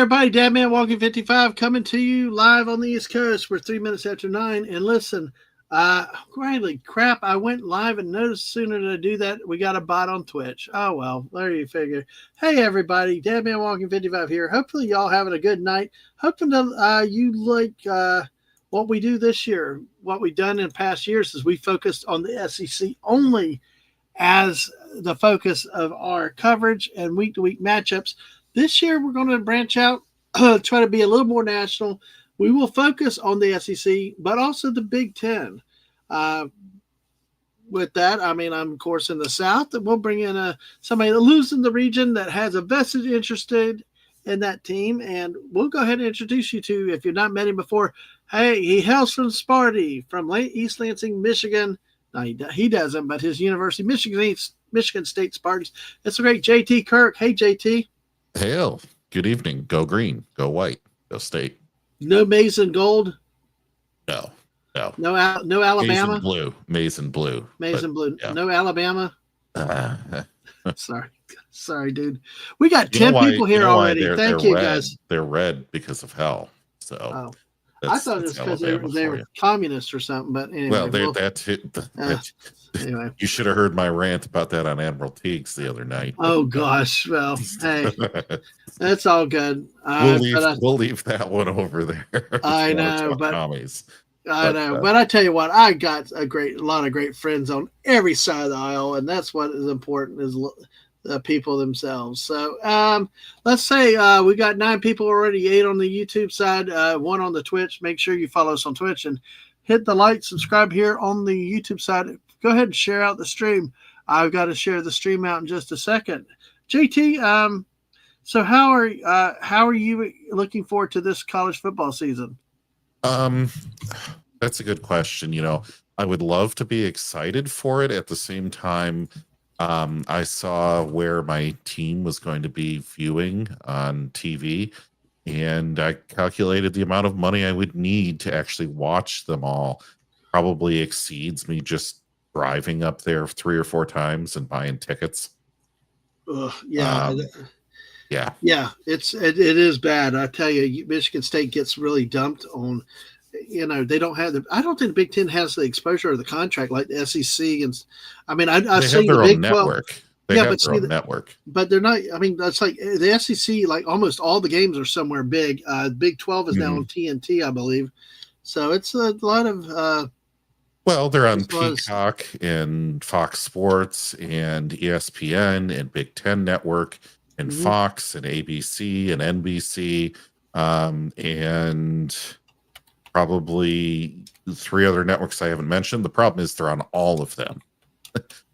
everybody, Dadman Walking 55 coming to you live on the East Coast. We're 3 minutes after 9. And listen, holy crap, I went live and noticed sooner than I do that, we got a bot on Twitch. Oh, well, there you figure. Hey, everybody, Dadman Walking 55 here. Hopefully, y'all having a good night. Hoping that you like what we do this year. What we've done in past years is we focused on the SEC only as the focus of our coverage and week-to-week matchups. This year, we're going to branch out, try to be a little more national. We will focus on the SEC, but also the Big Ten. With that, I mean, I'm, of course, in the South, and we'll bring in somebody that lives in the region that has a vested interest in that team, and we'll go ahead and introduce you to, if you've not met him before, hey, he hails from Sparty, from East Lansing, Michigan. No, he doesn't, but his University, Michigan State Spartans. It's a great JT Kirk. Hey, JT. Hail. Good evening. Go green. Go white. Go state. No maize and gold. No. No Alabama. Maize and blue. Maize and blue. Yeah. No Alabama. Sorry, dude. We got 10 people here already. Thank you, guys. They're red because of hell. So I thought it was because they were communists or something. But anyway, well, anyway, you should have heard my rant about that on Admiral Teagues the other night. Oh gosh, well, hey, that's all good. We'll leave that one over there. I know, but but I tell you what, I got a lot of great friends on every side of the aisle, and that's what is important is the people themselves. So let's say we got 9 people already, 8 on the YouTube side, 1 on the Twitch. Make sure you follow us on Twitch and hit the like, subscribe here on the YouTube side. Go ahead and share out the stream. I've got to share the stream out in just a second. JT, so how are you looking forward to this college football season? That's a good question. You know, I would love to be excited for it. At the same time, I saw where my team was going to be viewing on TV, and I calculated the amount of money I would need to actually watch them all probably exceeds me just driving up there 3 or 4 times and buying tickets. Yeah, it is bad. I tell you, Michigan State gets really dumped on. You know, they don't have I don't think the Big Ten has the exposure or the contract like the SEC. And I mean, I've seen the Big 12. They have their own network, but they're not. I mean, that's like the SEC. Like almost all the games are somewhere big. Big 12 is now on TNT, I believe. So it's a lot of. Well, they're on Peacock and Fox Sports and ESPN and Big Ten Network and Fox and ABC and NBC and probably 3 other networks I haven't mentioned. The problem is they're on all of them.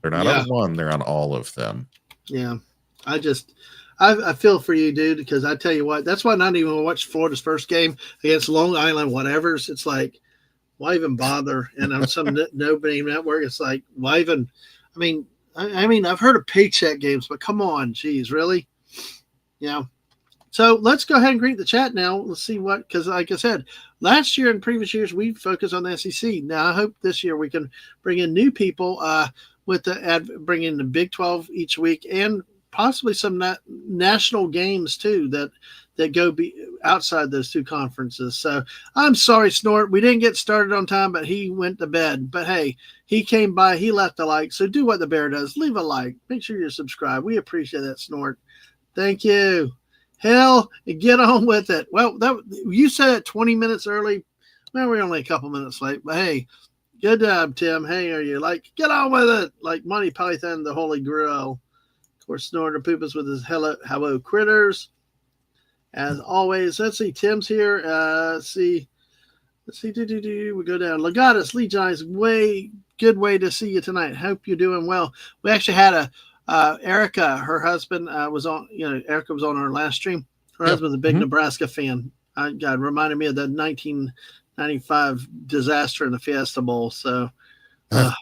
They're not on one, they're on all of them. Yeah. I feel for you, dude, because I tell you what, that's why I not even watch Florida's first game against Long Island, whatever's. It's like, why even bother? And on some nobody network, it's like, why even? I mean, I've heard of paycheck games, but come on, geez, really? Yeah. So let's go ahead and greet the chat now. Let's see because like I said, last year and previous years, we focused on the SEC. Now, I hope this year we can bring in new people bring in the Big 12 each week and possibly some national games, too, that go outside those 2 conferences. So I'm sorry, Snort. We didn't get started on time, but he went to bed. But, hey, he came by. He left a like. So do what the bear does. Leave a like. Make sure you subscribe. We appreciate that, Snort. Thank you. Hell, get on with it. Well, you said it 20 minutes early. Well, we're only a couple minutes late. But, hey, good job, Tim. Hey, are you like, get on with it? Like Monty Python, the Holy Grail. Of course, Snorter Poopas with his hello critters. As always, let's see. Tim's here. Let's see. We go down. Legatus, Lee Johnny's good way to see you tonight. Hope you're doing well. We actually had Erica, her husband was on. Erica was on our last stream. Her husband's a big Nebraska fan. God reminded me of the 1995 disaster in the Fiesta Bowl. So, oh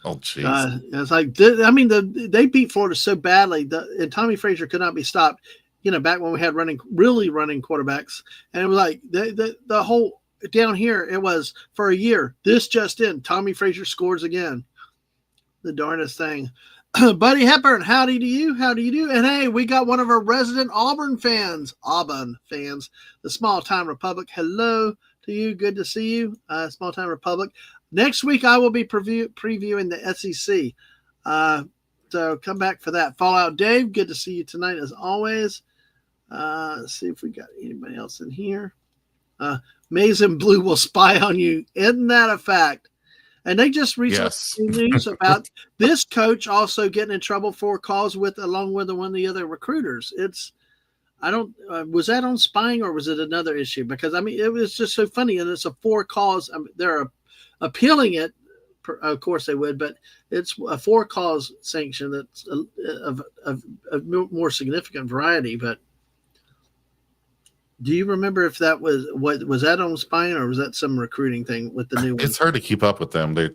jeez, it's like they beat Florida so badly. And Tommy Frazier could not be stopped. Back when we had running quarterbacks, and it was like the whole down here. It was for a year. This just in, Tommy Frazier scores again. The darndest thing. Buddy Hepburn, howdy to you. How do you do? And hey, we got one of our resident Auburn fans, the Small Time Republic. Hello to you. Good to see you, Small Time Republic. Next week, I will be previewing the SEC. So come back for that. Fallout Dave, good to see you tonight as always. Let's see if we got anybody else in here. Maize and Blue will spy on you. Isn't that a fact? And they just recently news about this coach also getting in trouble for calls along with one of the other recruiters. Was that on spying or was it another issue? Because I mean, it was just so funny, and it's a 4 calls. I mean, they're appealing it. Of course they would, but it's a 4 calls sanction that's of more significant variety. But do you remember if that was that on spying or was that some recruiting thing with the new one? It's hard to keep up with them. They're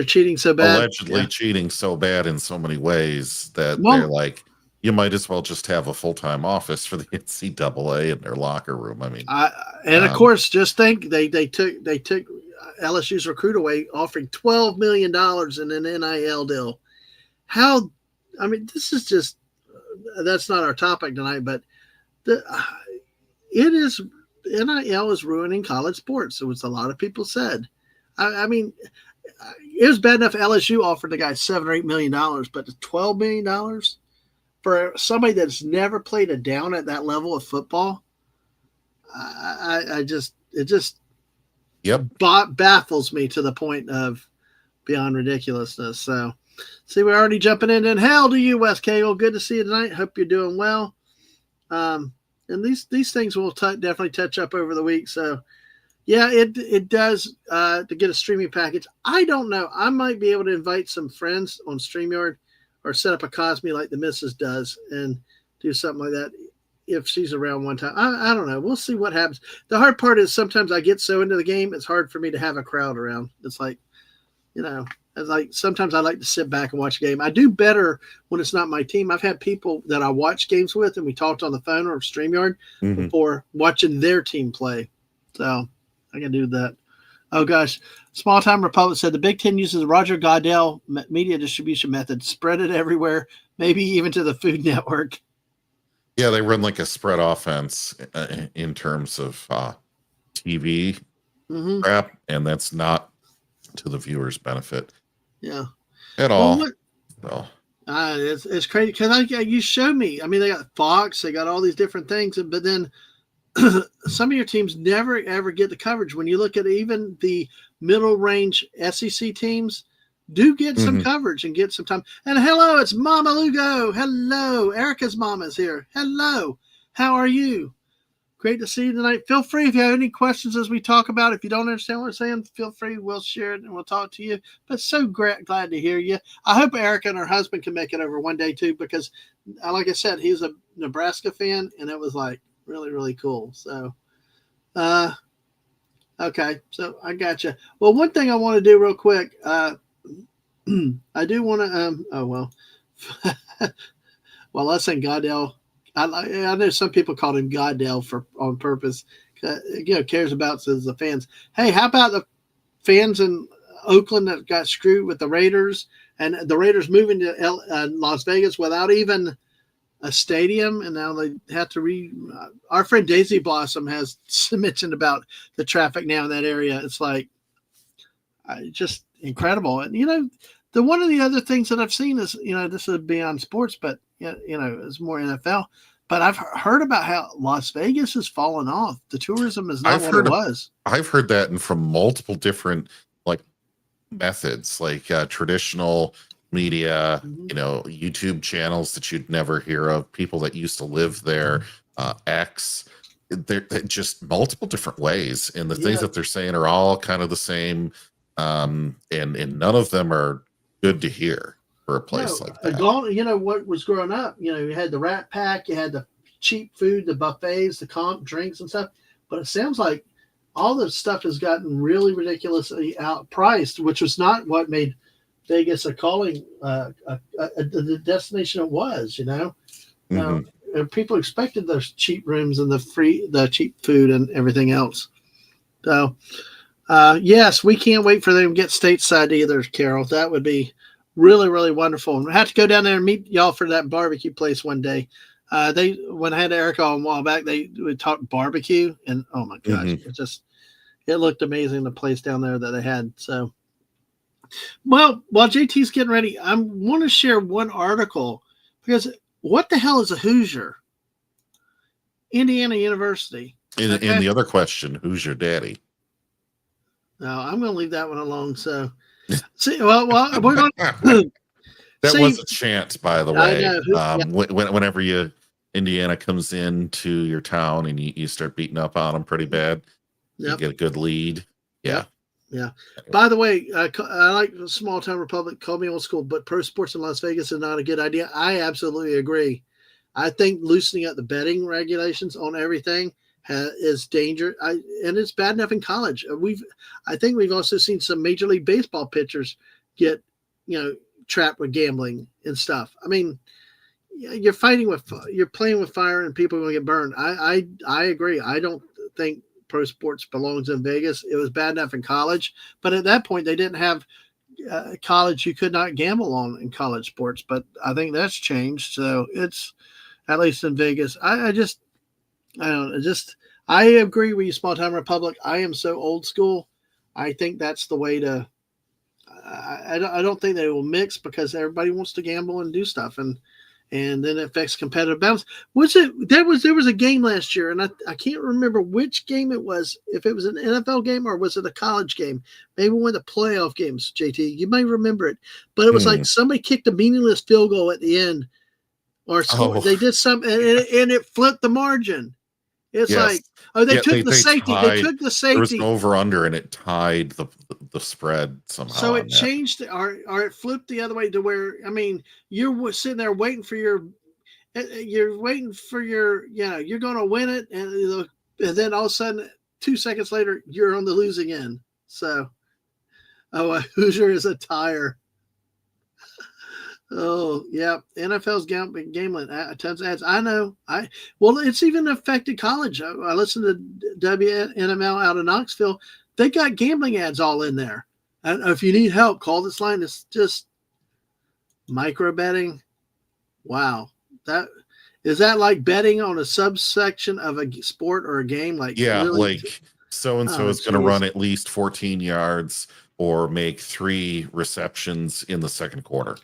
cheating so bad. Allegedly cheating so bad in so many ways that they're like, you might as well just have a full-time office for the NCAA in their locker room. I mean, of course, just think they took LSU's recruit away, offering $12 million in an NIL deal. How? I mean, this is just that's not our topic tonight, but NIL is ruining college sports. So it's a lot of people said. I mean, it was bad enough LSU offered the guy $7 or $8 million, but $12 million for somebody that's never played a down at that level of football, it just baffles me to the point of beyond ridiculousness. So, see, we're already jumping in. And hell to you, Wes Cagle. Good to see you tonight. Hope you're doing well. And these things will definitely touch up over the week. So, yeah, it does to get a streaming package. I don't know. I might be able to invite some friends on StreamYard or set up a Cosme like the missus does and do something like that if she's around one time. I don't know. We'll see what happens. The hard part is sometimes I get so into the game, it's hard for me to have a crowd around. It's like, it's like sometimes I like to sit back and watch a game. I do better when it's not my team. I've had people that I watch games with and we talked on the phone or StreamYard before watching their team play. So I can do that. Oh, gosh. Small Time Republic said the Big Ten uses the Roger Goodell media distribution method. Spread it everywhere, maybe even to the Food Network. Yeah, they run like a spread offense in terms of TV crap, and that's not to the viewer's benefit. Yeah. At all. Well, it's crazy because you showed me. I mean, they got Fox, they got all these different things, but then some of your teams never ever get the coverage. When you look at even the middle range SEC teams, do get some coverage and get some time. And hello, it's Mama Lugo. Hello, Erica's mama's here. Hello, how are you? Great to see you tonight. Feel free if you have any questions as we talk about it. If you don't understand what we're saying, feel free. We'll share it and we'll talk to you. But so glad to hear you. I hope Erica and her husband can make it over one day too, because like I said, he's a Nebraska fan, and it was like really, really cool. So, okay. So I got you. Well, one thing I want to do real quick, I do want to, well, let's say Goddell. I know some people called him Goddell on purpose. Cares about the fans. Hey, how about the fans in Oakland that got screwed with the Raiders, and the Raiders moving to Las Vegas without even a stadium, and now they have to our friend Daisy Blossom has mentioned about the traffic now in that area. It's like just incredible. And one of the other things that I've seen is this is beyond sports, but it's more NFL. But I've heard about how Las Vegas has fallen off. The tourism is not what it was. I've heard that, and from multiple different methods, like traditional media, YouTube channels that you'd never hear of, people that used to live there, X. They're just multiple different ways, and the things that they're saying are all kind of the same, and none of them are good to hear for a place like that. What was growing up, you had the Rat Pack, you had the cheap food, the buffets, the comp drinks and stuff, but it sounds like all this stuff has gotten really ridiculously outpriced, which was not what made Vegas a calling the destination it was. And people expected those cheap rooms and the cheap food and everything else. So yes, we can't wait for them to get stateside either, Carol. That would be Really, really wonderful. And I have to go down there and meet y'all for that barbecue place one day. When I had Eric on a while back, they would talk barbecue, and oh my gosh, Mm-hmm. it looked amazing, the place down there that they had. So, well, while JT's getting ready, I want to share one article because what the hell is a Hoosier? Indiana University. In Okay. the other question, who's your daddy? No, I'm going to leave that one alone. So, see, well, we're going to That see. was a chant, by the I way. know. Yeah. Whenever Indiana comes into your town and you start beating up on them pretty bad, you Yep. get a good lead. Yeah. Yeah. By the way, I like Small Town Republic. Call me old school, but pro sports in Las Vegas is not a good idea. I absolutely agree. I think loosening up the betting regulations on everything is dangerous. And it's bad enough in college. I think we've also seen some Major League Baseball pitchers get, trapped with gambling and stuff. I mean, you're playing with fire, and people are going to get burned. I agree. I don't think pro sports belongs in Vegas. It was bad enough in college, but at that point they didn't have college. You could not gamble on in college sports, but I think that's changed. So it's at least in Vegas. I don't know. I agree with you, Small Town Republic. I am so old school. I think that's the way to. I don't think they will mix because everybody wants to gamble and do stuff, and then it affects competitive balance. There was a game last year, and I can't remember which game it was, if it was an NFL game or was it a college game, maybe one of the playoff games, JT, you may remember it, but it was like somebody kicked a meaningless field goal at the end or scored. They did something and it flipped the margin. It's like, they took the safety. They took the safety. There was an over under, and it tied the spread somehow. So it changed, or it flipped the other way to where, I mean, you're sitting there waiting for you're going to win it, and then all of a sudden, 2 seconds later, you're on the losing end. So, a Hoosier is a tire. Oh, yeah. NFL's gambling. Tons of ads. I know. It's even affected college. I listened to WNML out of Knoxville. They got gambling ads all in there. And if you need help, call this line. It's just micro betting. Wow. Is that like betting on a subsection of a sport or a game? Like, really? Like so-and-so is going to run at least 14 yards or make 3 receptions in the second quarter.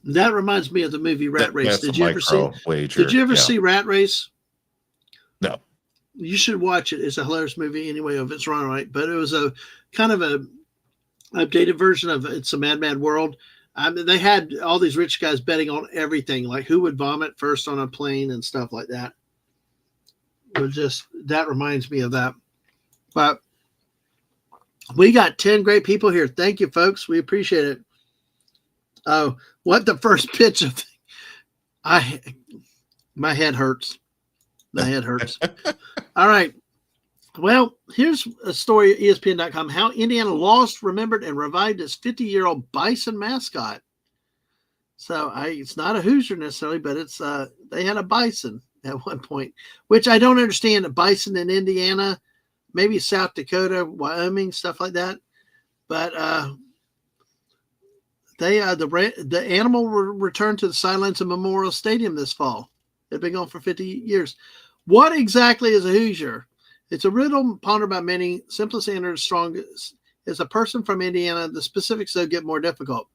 That reminds me of the movie Rat Race. Did you ever see Rat Race? No. You should watch it. It's a hilarious movie anyway, if it's run right. But it was a kind of a updated version of It's a Mad, Mad World. I mean, they had all these rich guys betting on everything, like who would vomit first on a plane and stuff like that. That reminds me of that. But we got 10 great people here. Thank you, folks. We appreciate it. Oh, what the first pitch of? My head hurts. My head hurts. All right. Well, here's a story at ESPN.com. How Indiana lost, remembered, and revived its 50-year-old bison mascot. So it's not a Hoosier necessarily, but it's they had a bison at one point, which I don't understand. A bison in Indiana, maybe South Dakota, Wyoming, stuff like that. But the animal will return to the sidelines of Memorial Stadium this fall. They've been gone for 50 years. What exactly is a Hoosier? It's a riddle pondered by many. Simplest answer, strongest is a person from Indiana. The specifics, though, get more difficult.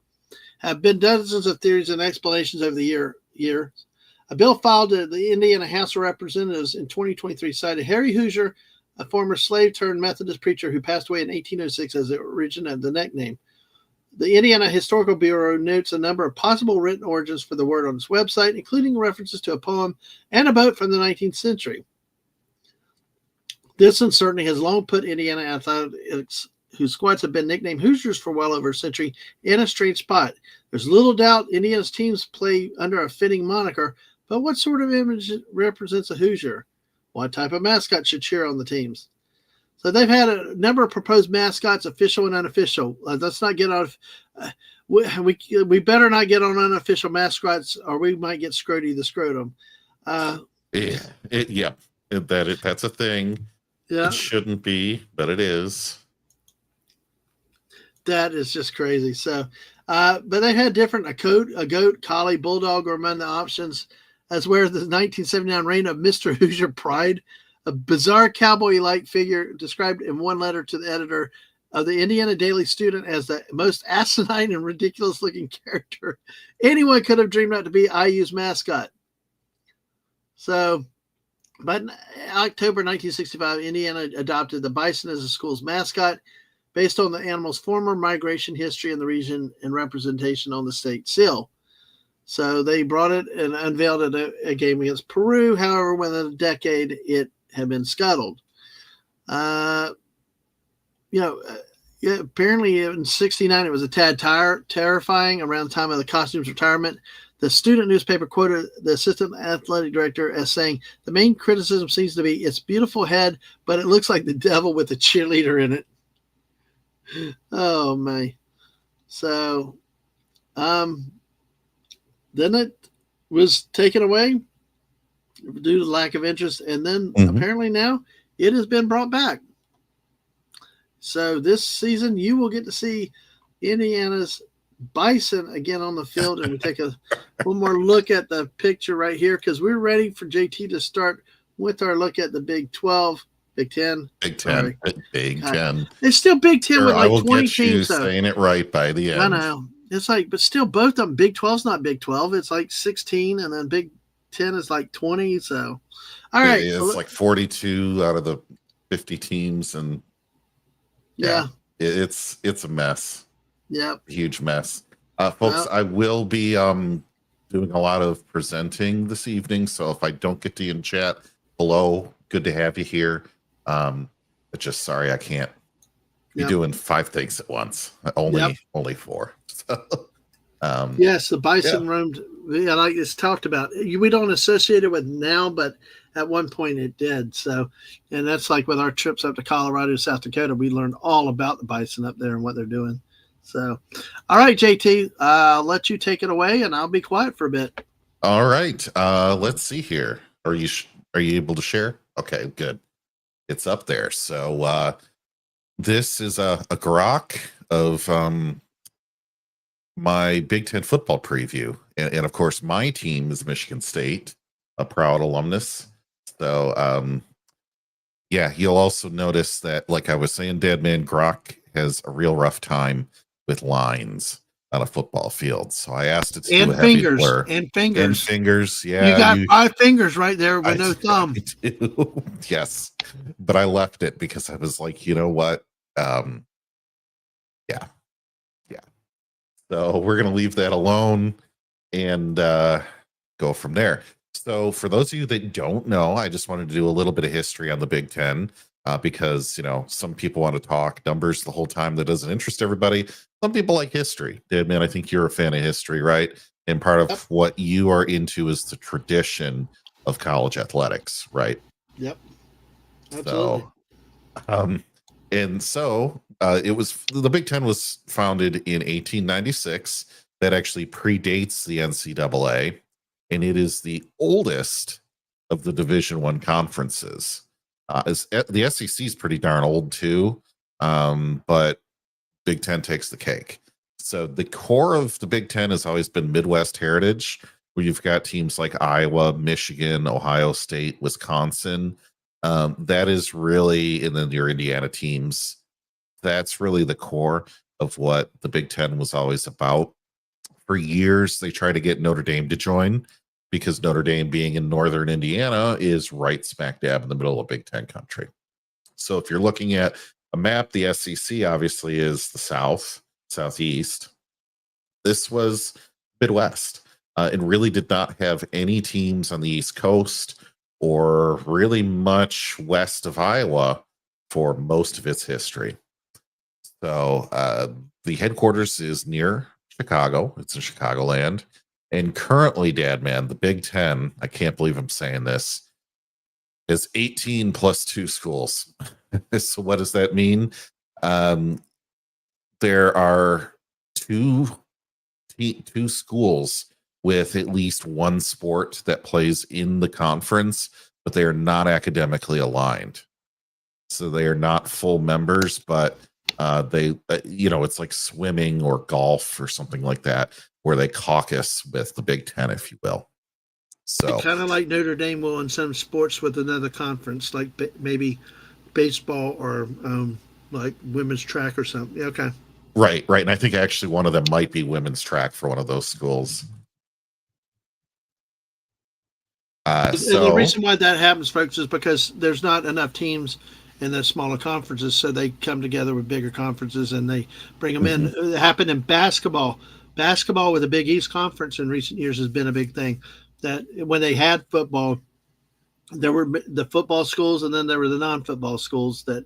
Have been dozens of theories and explanations over the year. A bill filed at the Indiana House of Representatives in 2023 cited Harry Hoosier, a former slave-turned-Methodist preacher who passed away in 1806 as the origin of the nickname. The Indiana Historical Bureau notes a number of possible written origins for the word on its website, including references to a poem and a boat from the 19th century. This uncertainty has long put Indiana athletics, whose squads have been nicknamed Hoosiers for well over a century, in a strange spot. There's little doubt Indiana's teams play under a fitting moniker, but what sort of image represents a Hoosier? What type of mascot should cheer on the teams? So they've had a number of proposed mascots, official and unofficial. Let's not get out of we better not get on unofficial mascots, or we might get Scroty the Scrotum. That's a thing. Yeah. It shouldn't be, but it is. That is just crazy. So, but they had different a goat, collie, bulldog were among the options, as well as the 1979 reign of Mr. Hoosier Pride, a bizarre cowboy-like figure described in one letter to the editor of the Indiana Daily Student as the most asinine and ridiculous-looking character anyone could have dreamed up to be IU's mascot. So, but in October 1965, Indiana adopted the bison as the school's mascot, based on the animal's former migration history in the region and representation on the state seal. So they brought it and unveiled it at a game against Peru. However, within a decade, it had been scuttled. Apparently in '69, it was a tad terrifying. Around the time of the costume's retirement, the student newspaper quoted the assistant athletic director as saying, "The main criticism seems to be its beautiful head, but it looks like the devil with a cheerleader in it." Oh my. So then it was taken away due to lack of interest, and then apparently now it has been brought back. So this season you will get to see Indiana's bison again on the field, and we take one more look at the picture right here, because we're ready for JT to start with our look at the Big 12. Big Ten. Big Ten. Big Ten. It's still Big Ten with like 20 teams. You saying it right by the end. I know. It's like, but still both of them. Big 12's not Big 12. It's like 16, and then Big 10 is like 20. So, all right. It's like 42 out of the 50 teams, and it's a mess. Yep. Huge mess. Folks, I will be doing a lot of presenting this evening, so if I don't get to you in chat below, good to have you here. But just sorry I can't be doing 5 things at once. Only 4. So, yes, the bison roamed. Like it's talked about. We don't associate it with now, but at one point it did. So, and that's like with our trips up to Colorado, South Dakota, we learned all about the bison up there and what they're doing. So, all right, JT, I'll let you take it away, and I'll be quiet for a bit. All right. Let's see here. Are you able to share? Okay, good. It's up there. So this is a grok of my Big Ten football preview. And of course, my team is Michigan State, a proud alumnus. So, you'll also notice that, like I was saying, Deadman Grok has a real rough time with lines on a football field. So I asked it to do a heavy blur. And fingers. Yeah. You got 5 fingers right there with no thumb. Yes. But I left it because I was like, you know what? Yeah. So we're going to leave that alone and go from there. So for those of you that don't know, I just wanted to do a little bit of history on the Big Ten because, some people want to talk numbers the whole time. That doesn't interest everybody. Some people like history. Man, I think you're a fan of history, right? And part of what you are into is the tradition of college athletics, right? Yep. Absolutely. So, it was the Big Ten was founded in 1896. That actually predates the NCAA, and it is the oldest of the Division I conferences. The SEC is pretty darn old too, but Big Ten takes the cake. So the core of the Big Ten has always been Midwest heritage, where you've got teams like Iowa, Michigan, Ohio State, Wisconsin. That is really, and then your Indiana teams. That's really the core of what the Big Ten was always about. For years, they tried to get Notre Dame to join because Notre Dame, being in northern Indiana, is right smack dab in the middle of Big Ten country. So if you're looking at a map, the SEC obviously is the southeast. This was Midwest. And really did not have any teams on the East Coast or really much west of Iowa for most of its history. So the headquarters is near Chicago. It's in Chicagoland. And currently, Dadman, the Big Ten, I can't believe I'm saying this, is 18 plus 2 schools. So what does that mean? There are two schools with at least one sport that plays in the conference, but they are not academically aligned. So they are not full members, but It's like swimming or golf or something like that, where they caucus with the Big Ten, if you will. So Kind of like Notre Dame will in some sports with another conference, like maybe baseball or like women's track or something. Yeah, okay. right. And I think actually one of them might be women's track for one of those schools. And the reason why that happens, folks, is because there's not enough teams in the smaller conferences, so they come together with bigger conferences and they bring them in. It happened in basketball. Basketball with the Big East Conference in recent years has been a big thing. That when they had football, there were the football schools and then there were the non-football schools that,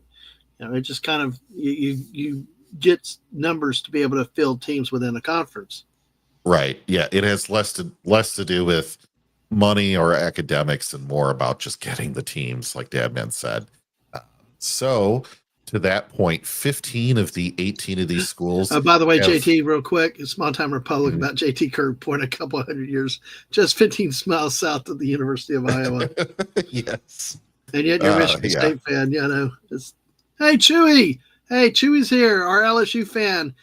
it just kind of, you get numbers to be able to field teams within a conference. Right. Yeah. It has less to do with money or academics and more about just getting the teams, like Dadman said. So to that point, 15 of the 18 of these schools. By the way, JT, real quick, Small Time Republic about JT Kirk, born a couple 100 years, just 15 miles south of the University of Iowa. Yes. And yet you're a Michigan State fan. Hey, Chewy. Hey, Chewy's here, our LSU fan.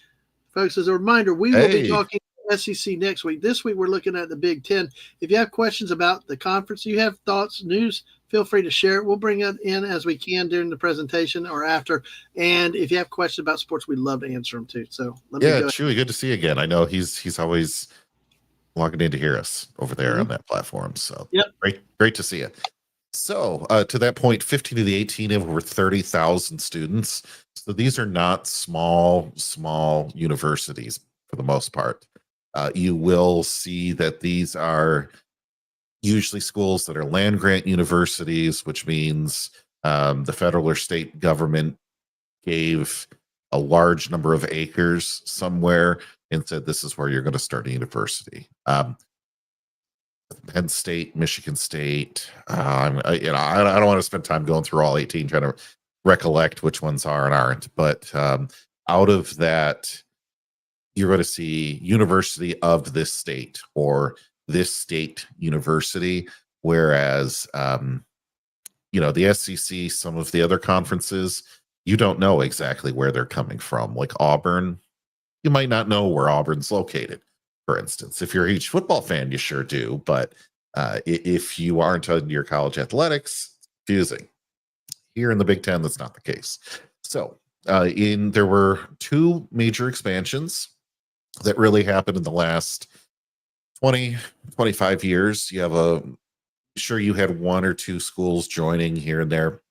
Folks, as a reminder, we will be talking SEC next week. This week, we're looking at the Big Ten. If you have questions about the conference, you have thoughts, news, feel free to share it. We'll bring it in as we can during the presentation or after. And if you have questions about sports, we'd love to answer them too. So Chewy, good to see you again. I know he's always logging in to hear us over there on that platform. So great to see you. So to that point, 15 of the 18 have over 30,000 students. So these are not small universities for the most part. You will see that these are usually schools that are land grant universities, which means the federal or state government gave a large number of acres somewhere and said, this is where you're going to start a university. Penn State, Michigan State. I don't want to spend time going through all 18 trying to recollect which ones are and aren't. But out of that, you're going to see University of this state or this state university. Whereas, the SEC, some of the other conferences, you don't know exactly where they're coming from. Like Auburn, you might not know where Auburn's located. For instance, if you're a huge football fan, you sure do. But if you aren't into your college athletics, it's confusing. Here in the Big Ten, that's not the case. So there were two major expansions that really happened in the last 20, 25 years. You have you had one or two schools joining here and there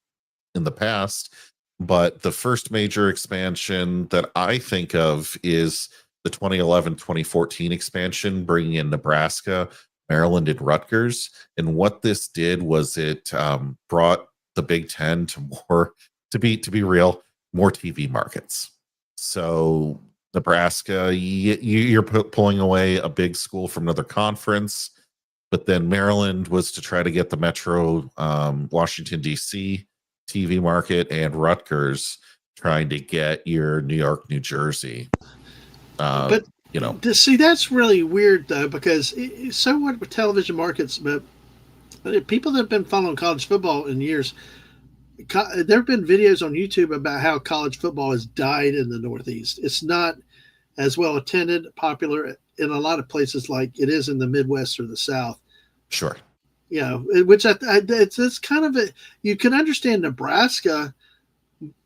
in the past. But the first major expansion that I think of is the 2011-2014 expansion, bringing in Nebraska, Maryland, and Rutgers. And what this did was it brought the Big Ten to be real, more TV markets. So Nebraska, you're pulling away a big school from another conference, but then Maryland was to try to get the Metro Washington, D.C. TV market, and Rutgers trying to get your New York, New Jersey. See, that's really weird though, because so what with television markets, but people that have been following college football in years, there have been videos on YouTube about how college football has died in the Northeast. It's not as well attended, popular in a lot of places like it is in the Midwest or the South. Sure. Which it's kind of you can understand Nebraska.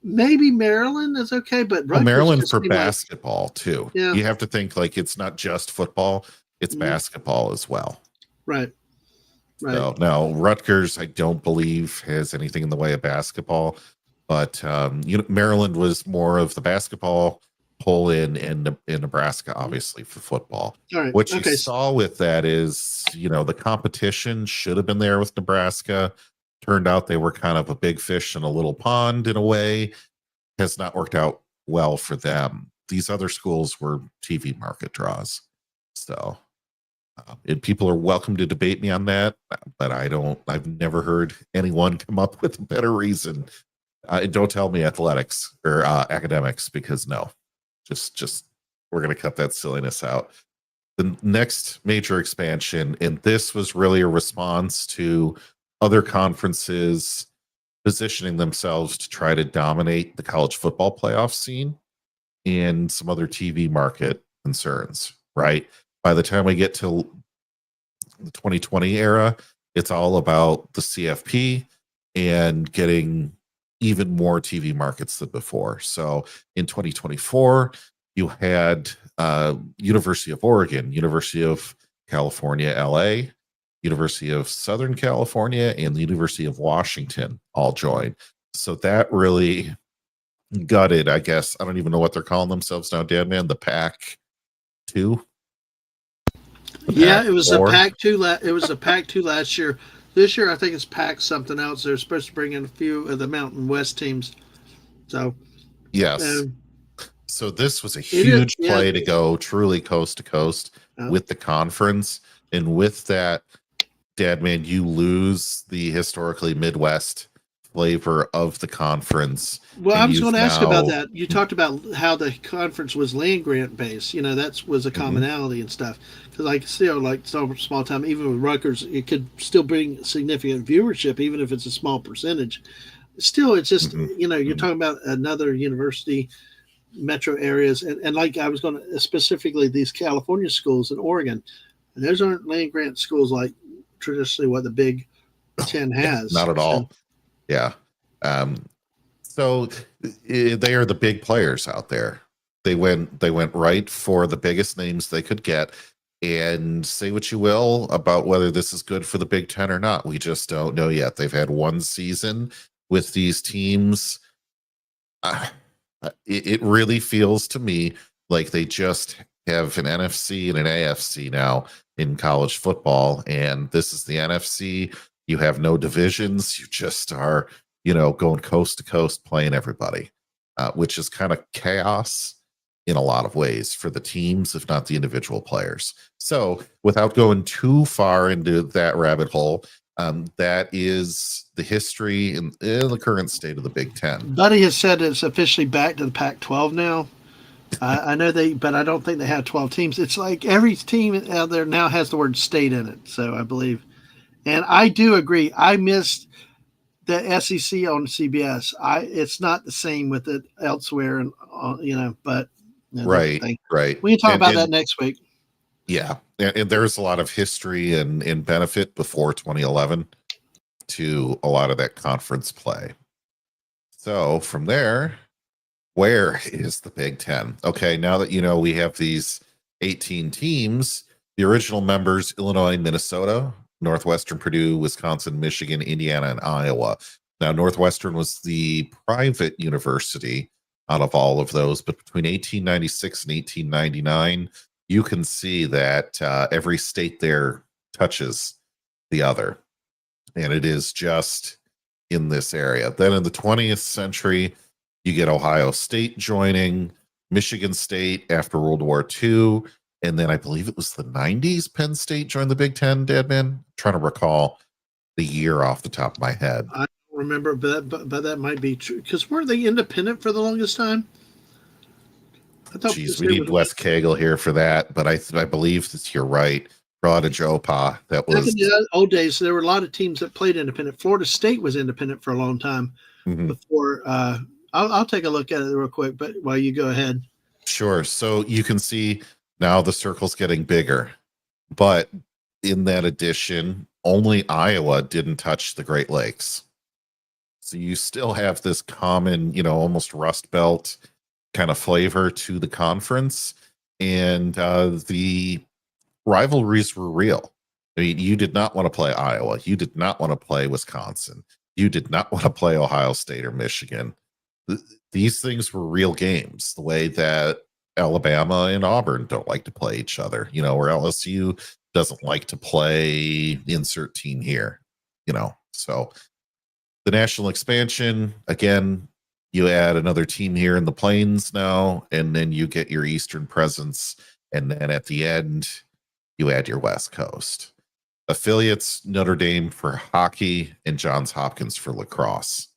Maybe Maryland is okay, but Maryland for basketball too. Yeah. You have to think like it's not just football; it's basketball as well. Right. So, now Rutgers, I don't believe has anything in the way of basketball, but Maryland was more of the basketball pull in Nebraska, obviously for football. All right. What you saw with that is, the competition should have been there with Nebraska. Turned out they were kind of a big fish in a little pond in a way. Has not worked out well for them. These other schools were TV market draws. So, and people are welcome to debate me on that, but I've never heard anyone come up with a better reason. Don't tell me athletics or academics, because no, just we're going to cut that silliness out. The next major expansion, and this was really a response to other conferences positioning themselves to try to dominate the college football playoff scene, and some other TV market concerns, right? By the time we get to the 2020 era, it's all about the CFP and getting even more TV markets than before. So in 2024, you had University of Oregon, University of California, LA, University of Southern California, and the University of Washington all join. So that really gutted, I guess. I don't even know what they're calling themselves now, Dan Man. The Pac 2. Yeah, it was a Pac 2. It was a Pac 2 last year. This year, I think it's Pac something else. They're supposed to bring in a few of the Mountain West teams. So yes. So this was a it huge is, play yeah. to go truly coast to coast with the conference. And with that, Dad Man, you lose the historically Midwest flavor of the conference. Well, I and was you've going to ask about now- that. You talked about how the conference was land grant based. You know, that was a commonality and stuff. Because like still, like so small time, even with Rutgers, it could still bring significant viewership, even if it's a small percentage. Still, it's just you know, you're talking about another university, metro areas, and like I was going to specifically these California schools in Oregon, and those aren't land grant schools like traditionally what the Big Ten has. Not at all. Yeah. So they are the big players out there. They went right for the biggest names they could get. And say what you will about whether this is good for the Big Ten or not. We just don't know yet. They've had one season with these teams. It really feels to me like they just have an NFC and an AFC now in college football. And this is the NFC. You have no divisions. You just are, going coast to coast playing everybody, which is kind of chaos in a lot of ways for the teams, if not the individual players. So without going too far into that rabbit hole, that is the history in the current state of the Big Ten. Buddy has said it's officially back to the Pac-12 now. I know but I don't think they have 12 teams. It's like every team out there now has the word state in it. So I believe, and I do agree. I missed the SEC on CBS. It's not the same with it elsewhere, and but right. We can talk about that next week. Yeah, and there's a lot of history and benefit before 2011 to a lot of that conference play. So from there, where is the Big Ten? Okay, now that we have these 18 teams, the original members: Illinois, Minnesota, Northwestern, Purdue, Wisconsin, Michigan, Indiana, and Iowa. Now, Northwestern was the private university out of all of those, but between 1896 and 1899, you can see that every state there touches the other, and it is just in this area. Then in the 20th century, you get Ohio State joining, Michigan State after World War II, and then I believe it was the 90s, Penn State joined the Big Ten, Deadman. I'm trying to recall the year off the top of my head. I don't remember, but that might be true. Because weren't they independent for the longest time? Jeez, we need Wes Cagle here for that, but I believe that you're right. Rod and Joe Pa, that was... Back in the old days, there were a lot of teams that played independent. Florida State was independent for a long time before... I'll take a look at it real quick, but while you go ahead. Sure. So you can see now the circle's getting bigger, but in that addition, only Iowa didn't touch the Great Lakes. So you still have this common, almost Rust Belt kind of flavor to the conference, and the rivalries were real. I mean, you did not want to play Iowa. You did not want to play Wisconsin. You did not want to play Ohio State or Michigan. These things were real games, the way that Alabama and Auburn don't like to play each other, or LSU doesn't like to play insert team here, So the national expansion, again, you add another team here in the Plains now, and then you get your Eastern presence. And then at the end, you add your West Coast. Affiliates: Notre Dame for hockey and Johns Hopkins for lacrosse.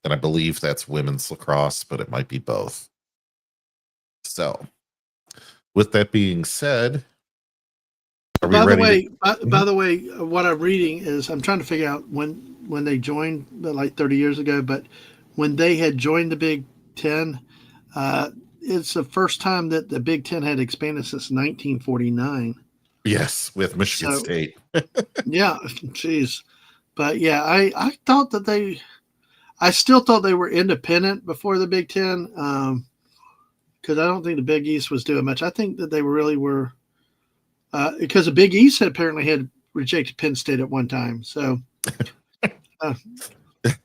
And I believe that's women's lacrosse, but it might be both. So, with that being said, are we ready? By the way, what I'm reading is I'm trying to figure out when they joined, like 30 years ago, but when they had joined the Big Ten, It's the first time that the Big Ten had expanded since 1949. Yes, with Michigan So, State. yeah, geez. But yeah, I thought that I still thought they were independent before the Big Ten, because I don't think the Big East was doing much. I think that they really were, because the Big East apparently had rejected Penn State at one time. Uh,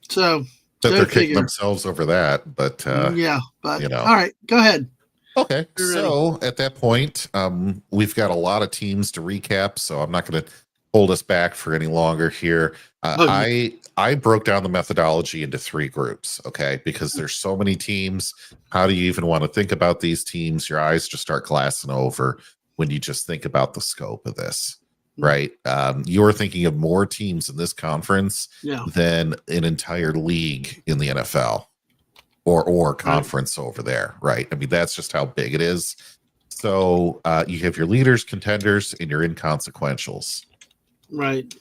so That go they're kicking figure. themselves over that, but Yeah, but you know. all right, go ahead. Okay, You're ready. so at that point, we've got a lot of teams to recap, so I'm not going to hold us back for any longer here. Oh, yeah. I broke down the methodology into three groups, okay, because there's so many teams. How do you even want to think about these teams? Your eyes just start glassing over when you just think about the scope of this, right? You're thinking of more teams in this conference Yeah. than an entire league in the NFL or conference over there, right? I mean, that's just how big it is. So you have your leaders, contenders, and your inconsequentials. Right.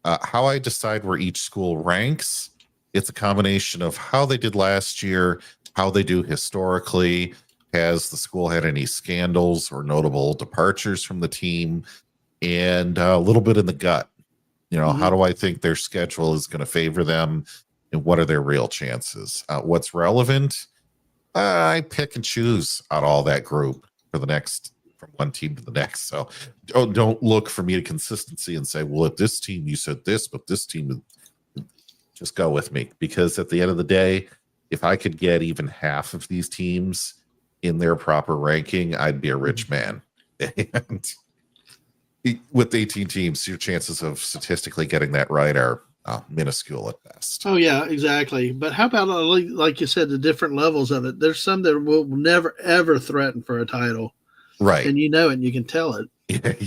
How I decide where each school ranks, it's a combination of how they did last year, how they do historically. Has the school had any scandals or notable departures from the team? And a little bit in the gut. You know, how do I think their schedule is going to favor them? And what are their real chances? What's relevant? I pick and choose out all that group for the next, from one team to the next. So don't look for me to consistency and say, well, at this team you said this, but this team, just go with me. Because at the end of the day, if I could get even half of these teams in their proper ranking, I'd be a rich man. And with 18 teams, your chances of statistically getting that right are minuscule at best. Oh yeah, exactly. But how about like you said, the different levels of it? There's some that will never ever threaten for a title, Right? and you know it, and you can tell it.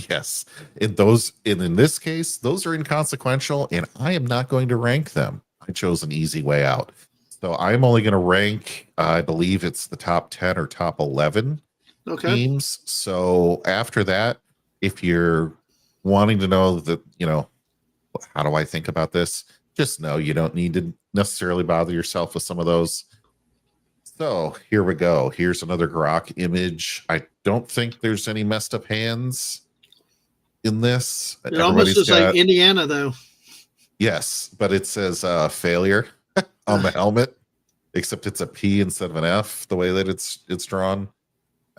Yes, in this case, those are inconsequential, and I am not going to rank them. I chose an easy way out, so I'm only going to rank. I believe it's the top 10 or top 11 teams. So after that, if you're wanting to know that, you know, how do I think about this? Just know you don't need to necessarily bother yourself with some of those. So here we go. Here's another Grok image. I don't think there's any messed up hands in this. It almost looks like Indiana, though. Yes, but it says failure on the helmet, except it's a P instead of an F, the way that it's drawn.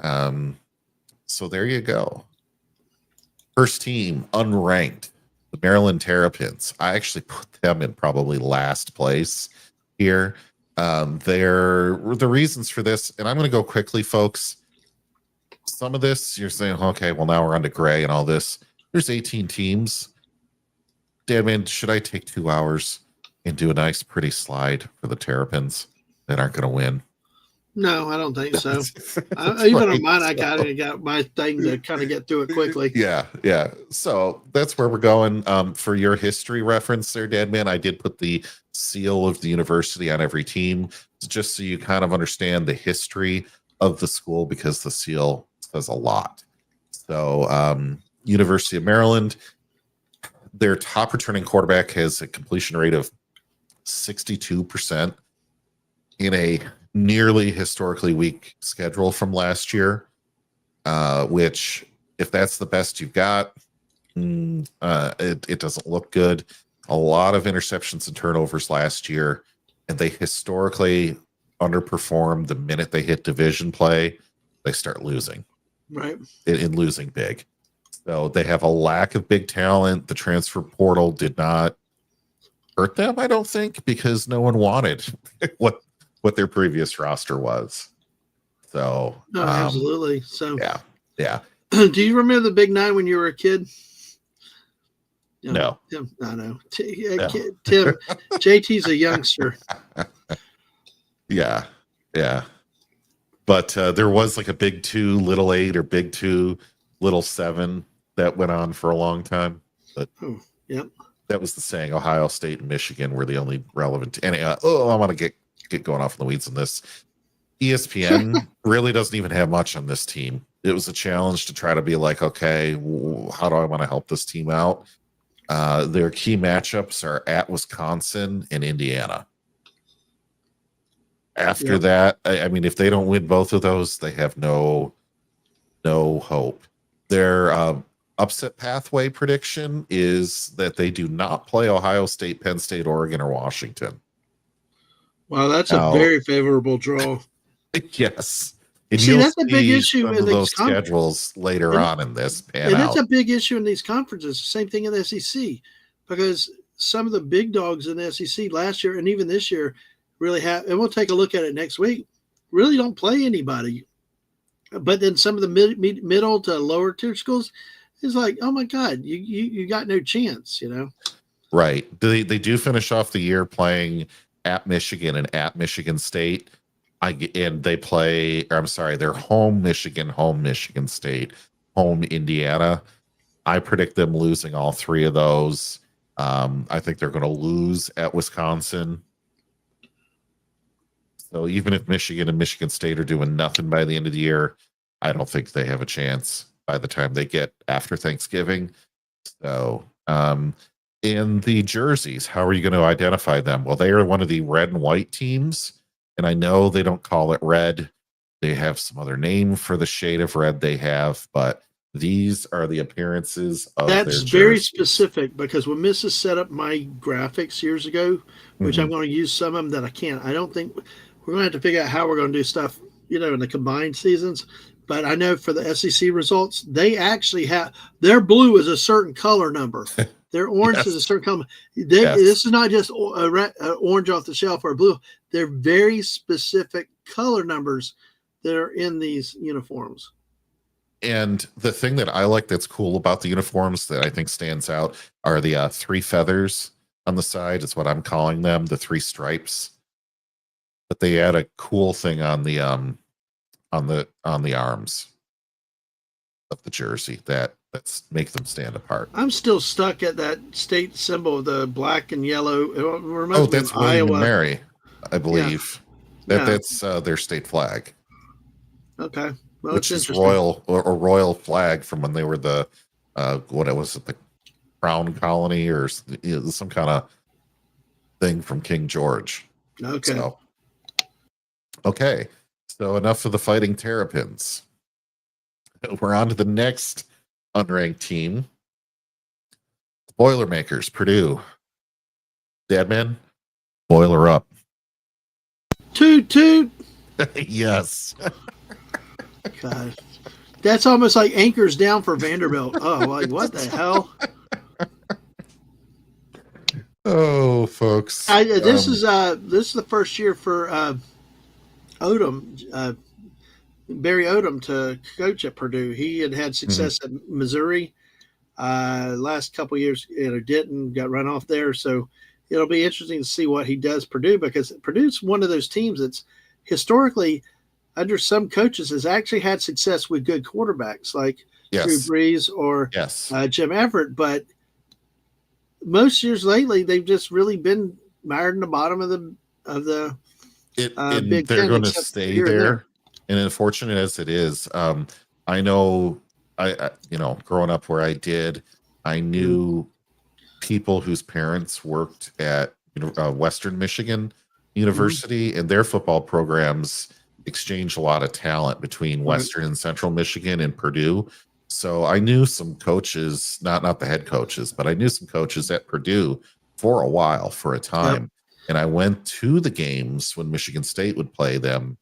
So there you go. First team, unranked. The Maryland Terrapins. I actually put them in probably last place here. There were the reasons for this, and I'm going to go quickly, folks. Some of this, you're saying, okay, well, now we're on to gray and all this. There's 18 teams. Dan, man, should I take 2 hours and do a nice, pretty slide for the Terrapins that aren't going to win? No, I don't think so. Even on mine, I kind of got my thing to kind of get through it quickly. Yeah. So that's where we're going. For your history reference there, Deadman, I did put the seal of the university on every team, just so you kind of understand the history of the school, because the seal says a lot. So University of Maryland, their top returning quarterback has a completion rate of 62% in a nearly historically weak schedule from last year, which, if that's the best you've got, it doesn't look good. A lot of interceptions and turnovers last year, and they historically underperform the minute they hit division play. They start losing, right? In losing big. So they have a lack of big talent. The transfer portal did not hurt them, I don't think, because no one wanted what their previous roster was. So no, absolutely. So yeah. Do you remember the Big Nine when you were a kid? No. Tim, I know. Tim, JT's a youngster. Yeah. But there was like a Big 2, Little 8, or Big 2, Little 7 that went on for a long time. But that was the saying. Ohio State and Michigan were the only relevant. And I want to get going off in the weeds on this. ESPN really doesn't even have much on this team. It was a challenge to try to be like, okay, how do I want to help this team out? Their key matchups are at Wisconsin and Indiana. After that, I mean, if they don't win both of those, they have no hope. Their upset pathway prediction is that they do not play Ohio State, Penn State, Oregon, or Washington. Wow, that's a very favorable draw. Yes. And see, that's a big issue in those schedules later on in this. That's a big issue in these conferences. Same thing in the SEC, because some of the big dogs in the SEC last year and even this year really have, and we'll take a look at it next week, really don't play anybody. But then some of the middle to lower tier schools is like, oh my God, you got no chance, you know? Right. They do finish off the year playing at Michigan and at Michigan State. And they play, or I'm sorry, they're home Michigan State, home Indiana. I predict them losing all three of those. I think they're going to lose at Wisconsin. So even if Michigan and Michigan State are doing nothing by the end of the year, I don't think they have a chance by the time they get after Thanksgiving. So, in the jerseys, how are you going to identify them? Well, they are one of the red and white teams. And I know they don't call it red. They have some other name for the shade of red they have, but these are the appearances of That's very specific, because when Mrs. set up my graphics years ago, which I'm going to use some of them that I can't, I don't think we're going to have to figure out how we're going to do stuff, you know, in the combined seasons. But I know for the SEC results, they actually have, their blue is a certain color number. Their orange is a certain color. This is not just orange off the shelf or blue. They're very specific color numbers that are in these uniforms. And the thing that I like that's cool about the uniforms that I think stands out are the three feathers on the side. Is what I'm calling them, the three stripes. But they add a cool thing on the arms of the jersey that's make them stand apart. I'm still stuck at that state symbol, the black and yellow. That's William and Mary, I believe. That's their state flag. Okay. Well, which is royal flag from when they were the what was it, the Crown Colony or some kind of thing from King George. Okay. So enough of the Fighting Terrapins. We're on to the next unranked team. Boilermakers, Purdue. Deadman, boiler up. Toot toot. Yes. God, that's almost like anchors down for Vanderbilt. Oh, like what the hell? Oh, folks. This is the first year for Odom, Barry Odom, to coach at Purdue. He had success at Missouri. Last couple of years, didn't, got run off there. So it'll be interesting to see what he does Purdue, because Purdue's one of those teams that's historically, under some coaches, has actually had success with good quarterbacks like Drew Brees or Jim Everett. But most years lately, they've just really been mired in the bottom of the Big They're Ten, going to stay there. And unfortunate as it is, I know, I growing up where I did, I knew people whose parents worked at Western Michigan University, and their football programs exchange a lot of talent between Western and Central Michigan and Purdue. So I knew some coaches, not the head coaches, but I knew some coaches at Purdue for a while, for a time. And I went to the games when Michigan State would play them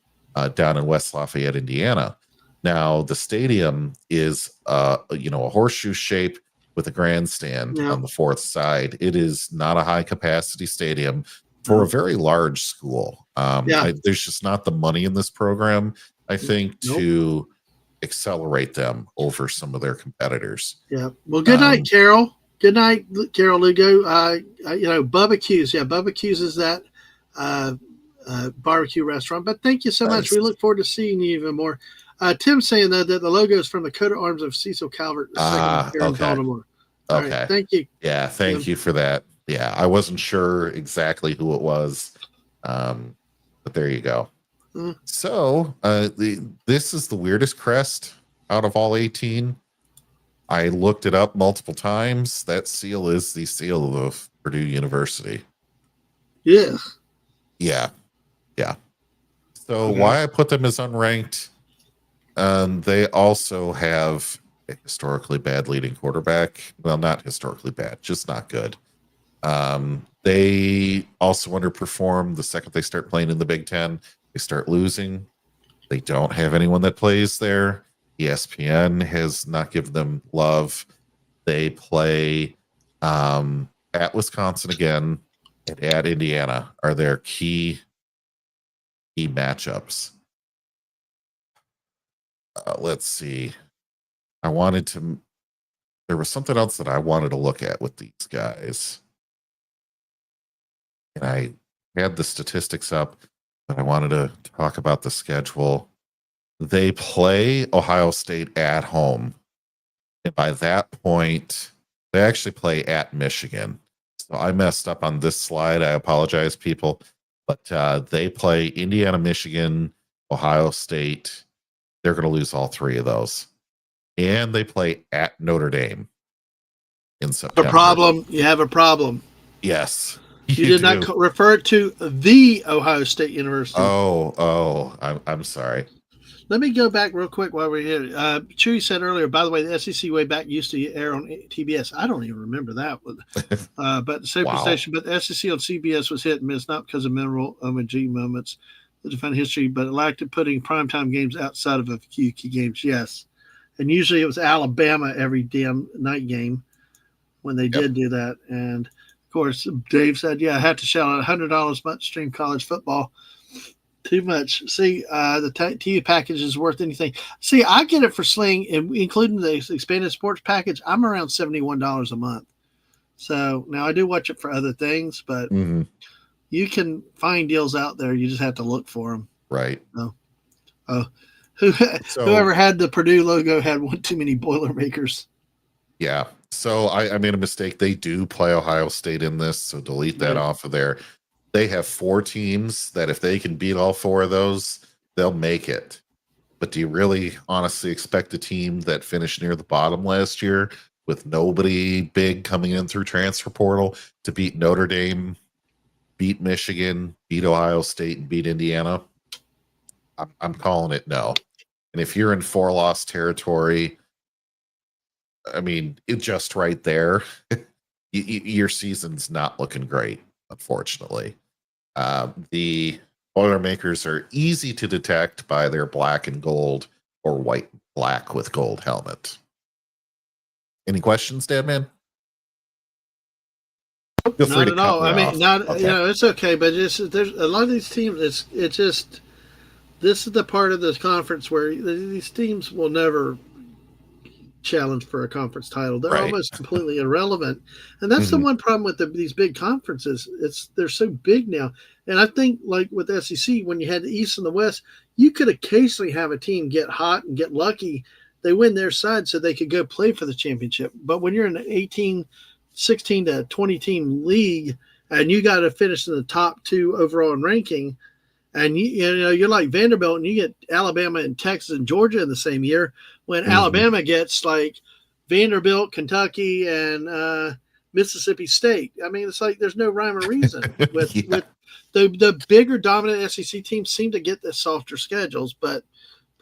down in West Lafayette, Indiana. Now the stadium is a horseshoe shape with a grandstand on the fourth side. It is not a high capacity stadium for a very large school. There's just not the money in this program, I think, to accelerate them over some of their competitors. Yeah. Well, good night, Carol. Good night, Carol Lugo. Bubba Q's. Yeah, Bubba Q's is that barbecue restaurant. But thank you so much. We look forward to seeing you even more. Tim's saying that the logo is from the coat of arms of Cecil Calvert II here in Baltimore. All right, thank you. Yeah, thank you for that. Yeah, I wasn't sure exactly who it was, but there you go. So this is the weirdest crest out of all 18. I looked it up multiple times. That seal is the seal of Purdue University. Yeah. Yeah. So Okay. why I put them as unranked, they also have a historically bad leading quarterback. Well, not historically bad, just not good. They also underperform the second they start playing in the Big Ten. They start losing. They don't have anyone that plays there. ESPN has not given them love. They play at Wisconsin again and at Indiana are their key matchups. Let's see. There was something else that I wanted to look at with these guys. And I had the statistics up, but I wanted to talk about the schedule. They play Ohio State at home. And by that point, they actually play at Michigan. So I messed up on this slide. I apologize, people. But they play Indiana, Michigan, Ohio State. They're going to lose all three of those. And they play at Notre Dame in September. You have a problem. Yes. You did not refer to the Ohio State University. I'm sorry. Let me go back real quick while we're here. Chewy said earlier, by the way, the SEC way back used to air on TBS. I don't even remember that. But the same station, but the SEC on CBS was hit and miss, not because of memorable OMG moments that define history, but it lacked putting primetime games outside of a few key games. Yes. And usually it was Alabama every damn night game when they did do that. And of course, Dave said, I had to shell out $100 month stream college football. Too much. See, the TV package is worth anything. See, I get it for Sling, including the expanded sports package. I'm around $71 a month. So now I do watch it for other things, but you can find deals out there. You just have to look for them. Right. Whoever had the Purdue logo had one too many Boilermakers. Yeah. So I made a mistake. They do play Ohio State in this, so delete that off of there. They have 4 teams that if they can beat all 4 of those, they'll make it. But do you really honestly expect a team that finished near the bottom last year with nobody big coming in through transfer portal to beat Notre Dame, beat Michigan, beat Ohio State, and beat Indiana? I'm calling it no. And if you're in 4-loss territory, I mean, it just right there, your season's not looking great, unfortunately. The Boilermakers are easy to detect by their black and gold or white black with gold helmet. Any questions, Deadman? Feel free not at all. I mean, it's okay, but there's a lot of these teams. It's just this is the part of this conference where these teams will never challenge for a conference title. They're almost completely irrelevant, and that's the one problem with these big conferences. They're so big now, and I think like with SEC, when you had the East and the West, you could occasionally have a team get hot and get lucky. They win their side so they could go play for the championship. But when you're in an 16 to 20 team league and you got to finish in the top 2 overall in ranking, and you're like Vanderbilt and you get Alabama and Texas and Georgia in the same year, when Alabama gets like Vanderbilt, Kentucky, and Mississippi State. I mean, it's like there's no rhyme or reason. With the bigger dominant SEC teams seem to get the softer schedules, but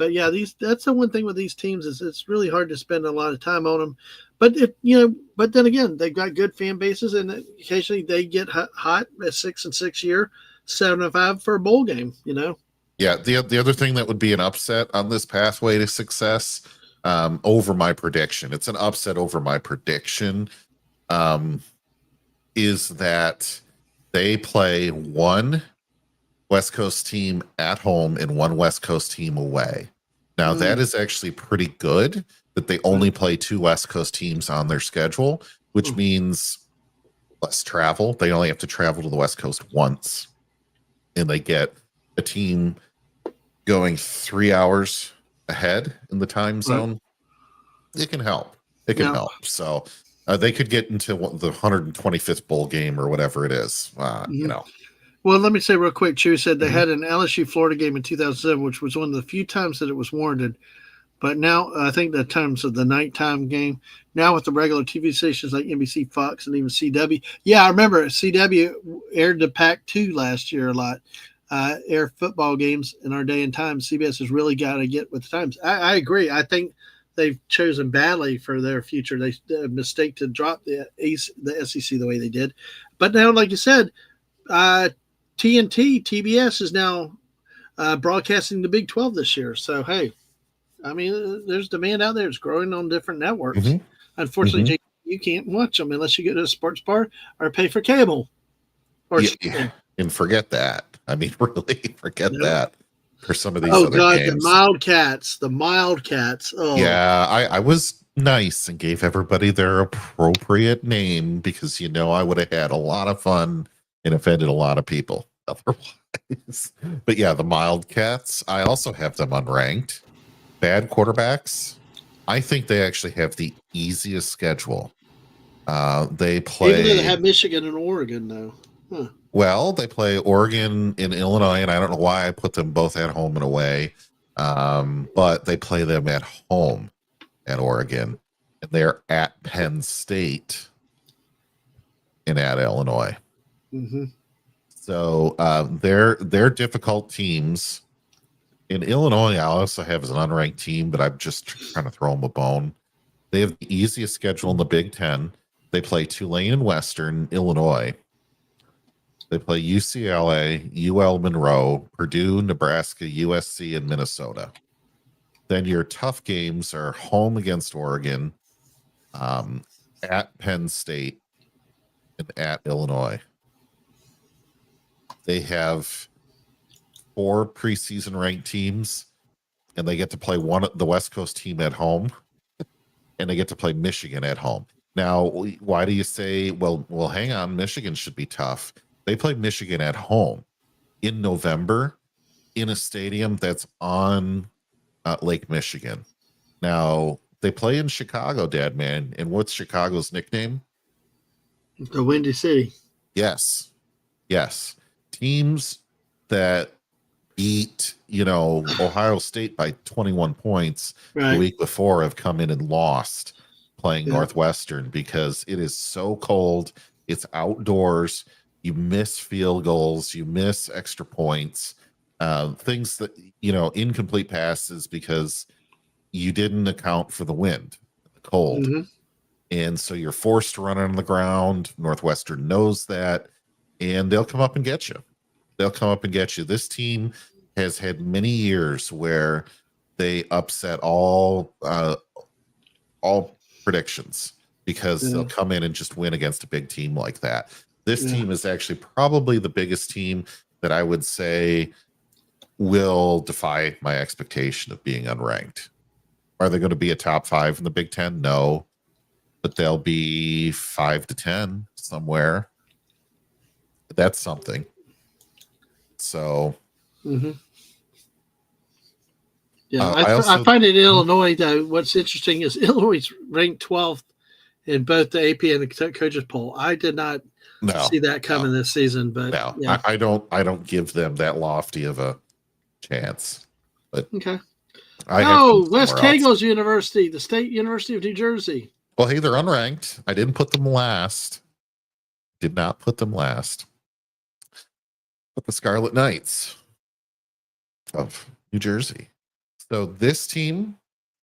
yeah, that's the one thing with these teams is it's really hard to spend a lot of time on them. But but then again, they've got good fan bases, and occasionally they get hot a 6-6 year, 7-5 for a bowl game. Yeah, the other thing that would be an upset on this pathway to success, over my prediction, it's an upset over my prediction, is that they play one West Coast team at home and one West Coast team away. Now, that is actually pretty good that they only play 2 West Coast teams on their schedule, which means less travel. They only have to travel to the West Coast once, and they get a team going 3 hours ahead in the time zone. It can help. Help. So they could get into the 125th bowl game or whatever it is. Well, let me say real quick, Chew said they had an LSU Florida game in 2007, which was one of the few times that it was warranted. But now I think the times of the nighttime game, now with the regular TV stations like NBC, Fox, and even CW. Yeah, I remember CW aired the Pac-2 last year a lot. air football games in our day and time. CBS has really got to get with the times. I agree. I think they've chosen badly for their future. They did a mistake to drop the SEC the way they did. But now, like you said, TBS is now broadcasting the Big 12 this year. So, hey, I mean, there's demand out there. It's growing on different networks. Mm-hmm. Unfortunately, you can't watch them unless you go to a sports bar or pay for cable. Yeah. And forget that. I mean, really, forget that for some of these other games. The Wildcats. Oh. Yeah, I was nice and gave everybody their appropriate name because, I would have had a lot of fun and offended a lot of people otherwise. But yeah, the Wildcats, I also have them unranked. Bad quarterbacks. I think they actually have the easiest schedule. They play. Even though they have Michigan and Oregon, though. Huh. Well, they play Oregon and Illinois, and I don't know why I put them both at home and away. But they play them at home at Oregon, and they're at Penn State and at Illinois. Mm-hmm. So they're difficult teams. In Illinois, I also have as an unranked team, but I'm just trying to throw them a bone. They have the easiest schedule in the Big Ten. They play Tulane and Western Illinois. They play UCLA, UL Monroe, Purdue, Nebraska, USC, and Minnesota. Then your tough games are home against Oregon, at Penn State, and at Illinois. They have 4 preseason ranked teams, and they get to play the West Coast team at home, and they get to play Michigan at home. Now, why do you say, well, hang on, Michigan should be tough? They play Michigan at home in November in a stadium that's on Lake Michigan. Now, they play in Chicago, Dad Man, and what's Chicago's nickname? The Windy City. Yes. Teams that beat, Ohio State by 21 points the week before have come in and lost playing Northwestern because it is so cold. It's outdoors. You miss field goals. You miss extra points. Things that, incomplete passes because you didn't account for the wind, the cold. Mm-hmm. And so you're forced to run on the ground. Northwestern knows that, and they'll come up and get you. This team has had many years where they upset all predictions because they'll come in and just win against a big team like that. This team is actually probably the biggest team that I would say will defy my expectation of being unranked. Are they going to be a top 5 in the Big Ten? No, but they'll be 5 to 10 somewhere. That's something. So, yeah, I find it in Illinois, though, what's interesting is Illinois is ranked 12th in both the AP and the coaches poll. I did not see that coming this season, but yeah. I don't give them that lofty of a chance. But okay. West Cagles University, the State University of New Jersey. Well, hey, they're unranked. I didn't put them last. Did not put them last. But the Scarlet Knights of New Jersey. So this team